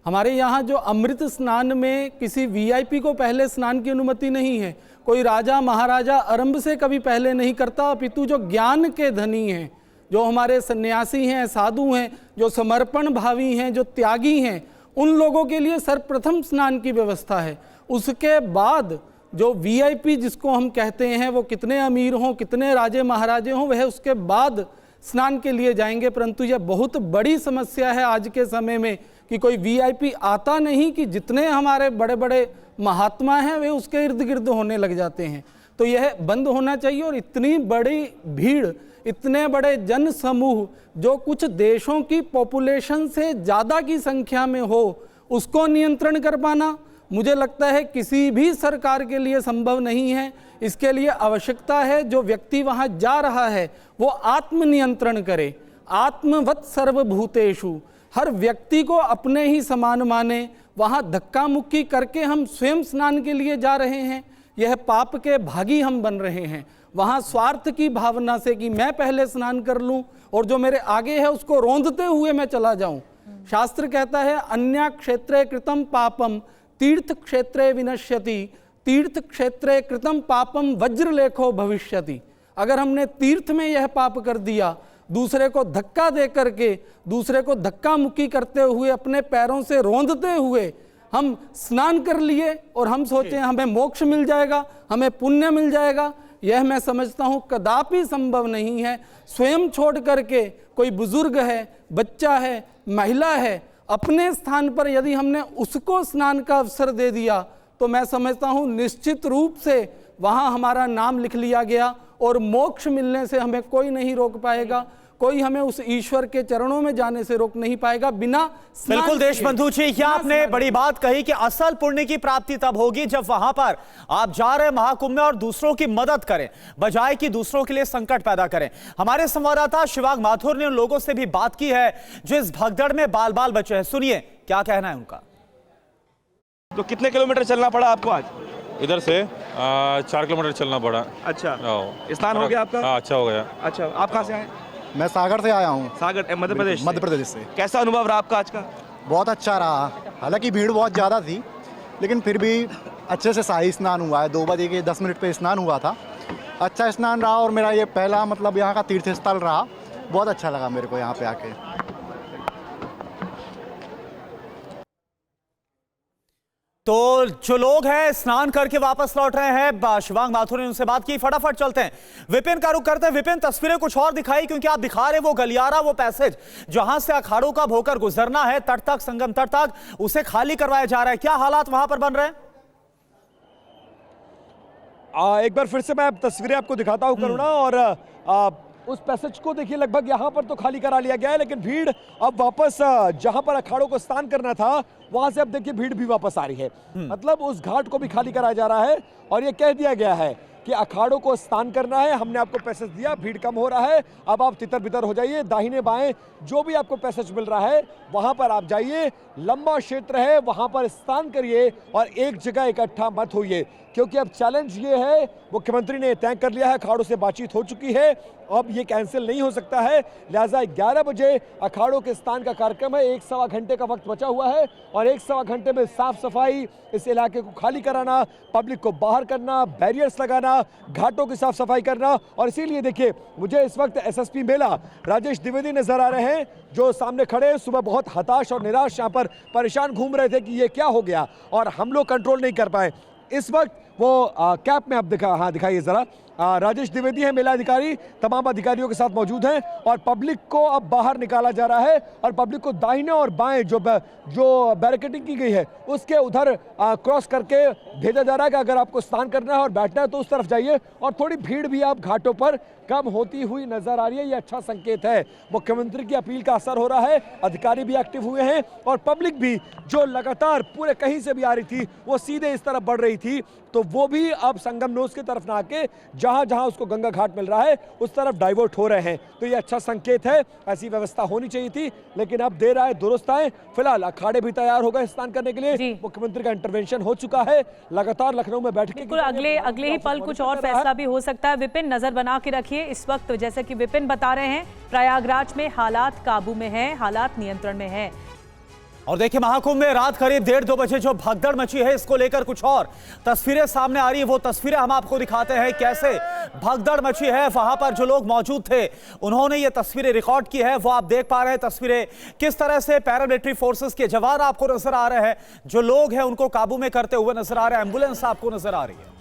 हमारे यहाँ जो अमृत स्नान में किसी वीआईपी को पहले स्नान की अनुमति नहीं है, कोई राजा महाराजा आरंभ से कभी पहले नहीं करता, अपितु जो ज्ञान के धनी हैं, जो हमारे सन्यासी हैं, साधु हैं, जो समर्पण भावी हैं, जो त्यागी हैं, उन लोगों के लिए सर्वप्रथम स्नान की व्यवस्था है। उसके बाद जो वीआईपी जिसको हम कहते हैं, वो कितने अमीर हों, कितने राजे महाराजे हों, वह उसके बाद स्नान के लिए जाएंगे। परंतु यह बहुत बड़ी समस्या है आज के समय में कि कोई वीआईपी आता नहीं, कि जितने हमारे बड़े बड़े महात्मा हैं वे उसके इर्द गिर्द होने लग जाते हैं। तो यह बंद होना चाहिए। और इतनी बड़ी भीड़, इतने बड़े जन समूह जो कुछ देशों की पॉपुलेशन से ज़्यादा की संख्या में हो, उसको नियंत्रण कर पाना मुझे लगता है किसी भी सरकार के लिए संभव नहीं है। इसके लिए आवश्यकता है जो व्यक्ति वहाँ जा रहा है वो आत्मनियंत्रण करे। आत्मवत् सर्वभूतेषु, हर व्यक्ति को अपने ही समान माने। वहाँ धक्का मुक्की करके हम स्वयं स्नान के लिए जा रहे हैं, यह पाप के भागी हम बन रहे हैं। वहाँ स्वार्थ की भावना से कि मैं पहले स्नान कर लूँ और जो मेरे आगे है उसको रोंदते हुए मैं चला जाऊँ। शास्त्र कहता है अन्य क्षेत्रे कृतम पापम तीर्थ क्षेत्रे विनश्यति, तीर्थ क्षेत्रे कृतम पापम वज्रलेखो भविष्यति। अगर हमने तीर्थ में यह पाप कर दिया, दूसरे को धक्का दे करके, दूसरे को धक्का मुक्की करते हुए, अपने पैरों से रोंदते हुए हम स्नान कर लिए और हम सोचें हमें मोक्ष मिल जाएगा, हमें पुण्य मिल जाएगा, यह मैं समझता हूँ कदापि संभव नहीं है। स्वयं छोड़ करके कोई बुजुर्ग है, बच्चा है, महिला है, अपने स्थान पर यदि हमने उसको स्नान का अवसर दे दिया तो मैं समझता हूँ निश्चित रूप से वहाँ हमारा नाम लिख लिया गया और मोक्ष मिलने से हमें कोई नहीं रोक पाएगा, कोई हमें उस ईश्वर के चरणों में जाने से रोक नहीं पाएगा बिना। बिल्कुल देशबंधु जी, यह आपने बड़ी बात कही कि असल पुण्य की प्राप्ति तब होगी जब वहां पर आप जा रहे महाकुंभ में और दूसरों की मदद करें, बजाय कि दूसरों के लिए संकट पैदा करें। हमारे संवाददाता शिवांग माथुर ने उन लोगों से भी बात की है जो इस भगदड़ में बाल बाल बचे हैं। सुनिए क्या कहना है उनका। तो कितने किलोमीटर चलना पड़ा आपको आज? इधर से 4 किलोमीटर चलना पड़ा। अच्छा, स्नान हो गया आपका? अच्छा हो गया। अच्छा, आप कहाँ से आए? मैं सागर से आया हूँ। सागर, मध्य प्रदेश? मध्य प्रदेश से। कैसा अनुभव रहा आपका आज का? बहुत अच्छा रहा, हालांकि भीड़ बहुत ज़्यादा थी लेकिन फिर भी अच्छे से शाही स्नान हुआ है। 2 बजे के 10 मिनट पे स्नान हुआ था, अच्छा स्नान रहा और मेरा ये पहला मतलब यहाँ का तीर्थ स्थल रहा। बहुत अच्छा लगा मेरे को यहाँ पे आके। तो जो लोग हैं स्नान करके वापस लौट रहे हैं, शिवांग माथुर ने उनसे बात की। फटाफट चलते हैं, विपिन का रुख करते हैं। विपिन, तस्वीरें कुछ और दिखाई क्योंकि आप दिखा रहे वो गलियारा, वो पैसेज जहां से अखाड़ों का होकर गुजरना है तट तक, संगम तट तक, उसे खाली करवाया जा रहा है। क्या हालात वहां पर बन रहे हैं? एक बार फिर से मैं तस्वीरें आपको दिखाता हूं करुणा। और उस पैसेज को देखिए, लगभग यहाँ पर तो खाली करा लिया गया है लेकिन भीड़ अब वापस जहां पर अखाड़ों को स्नान करना था वहां से अब देखिए भीड़ भी वापस आ रही है। मतलब उस घाट को भी खाली कराया जा रहा है और ये कह दिया गया है कि अखाड़ों को स्नान करना है, हमने आपको पैसेज दिया, भीड़ कम हो रहा है, अब आप तितर बितर हो जाइए, दाहिने बाएं जो भी आपको पैसेज मिल रहा है वहां पर आप जाइए, लंबा क्षेत्र है वहां पर स्नान करिए और एक जगह इकट्ठा मत होइए। क्योंकि अब चैलेंज ये है, मुख्यमंत्री ने तय कर लिया है, अखाड़ों से बातचीत हो चुकी है, अब ये कैंसिल नहीं हो सकता है। लिहाजा 11 बजे अखाड़ों के स्नान का कार्यक्रम है। 1-1.25 घंटे का वक्त बचा हुआ है और 1-1.25 घंटे में साफ सफाई, इस इलाके को खाली कराना, पब्लिक को बाहर करना, बैरियर्स लगाना, घाटों की साफ सफाई करना। और इसीलिए देखिए, मुझे इस वक्त एसएसपी मेला राजेश द्विवेदी नजर आ रहे हैं, जो सामने खड़े हैं। सुबह बहुत हताश और निराश यहाँ पर परेशान घूम रहे थे कि ये क्या हो गया और हम लोग कंट्रोल नहीं कर पाए। इस वक्त वो कैप में अब दिखाइए जरा, राजेश द्विवेदी है मेला अधिकारी, तमाम अधिकारियों के साथ मौजूद हैं और पब्लिक को अब बाहर निकाला जा रहा है और पब्लिक को दाहिने और बाएं जो बैरिकेडिंग की गई है उसके उधर क्रॉस करके भेजा जा रहा है कि अगर आपको स्नान करना है और बैठना है तो उस तरफ जाइए। और थोड़ी भीड़ भी आप घाटों पर कम होती हुई नजर आ रही है, ये अच्छा संकेत है। मुख्यमंत्री की अपील का असर हो रहा है, अधिकारी भी एक्टिव हुए हैं और पब्लिक भी जो लगातार पूरे कहीं से भी आ रही थी वो सीधे इस तरफ बढ़ रही थी, तो वो भी अब संगम नोस की तरफ ना आके जहां जहां उसको गंगा घाट मिल रहा है उस तरफ डाइवर्ट हो रहे हैं। तो ये अच्छा संकेत है, ऐसी व्यवस्था होनी चाहिए थी, लेकिन अब देर आए दुरुस्त आए। फिलहाल अखाड़े भी तैयार हो गए स्नान करने के लिए, मुख्यमंत्री का इंटरवेंशन हो चुका है। लगातार लखनऊ में बैठकें, बिल्कुल अगले ही पल कुछ और फैसला भी हो सकता है। विपिन, नजर बना के रखिए। इस वक्त जैसे कि विपिन बता रहे हैं, प्रयागराज में हालात काबू में है, हालात नियंत्रण में है। और देखिए, महाकुंभ में रात करीब 1:30-2 बजे जो भगदड़ मची है, इसको लेकर कुछ और तस्वीरें सामने आ रही है। वो तस्वीरें हम आपको दिखाते हैं, कैसे भगदड़ मची है। वहां पर जो लोग मौजूद थे उन्होंने ये तस्वीरें रिकॉर्ड की है, वो आप देख पा रहे हैं तस्वीरें। किस तरह से पैरामिलिट्री फोर्सेस के जवान आपको नजर आ रहे हैं, जो लोग हैं उनको काबू में करते हुए नजर आ रहे हैं, एम्बुलेंस आपको नजर आ रही है।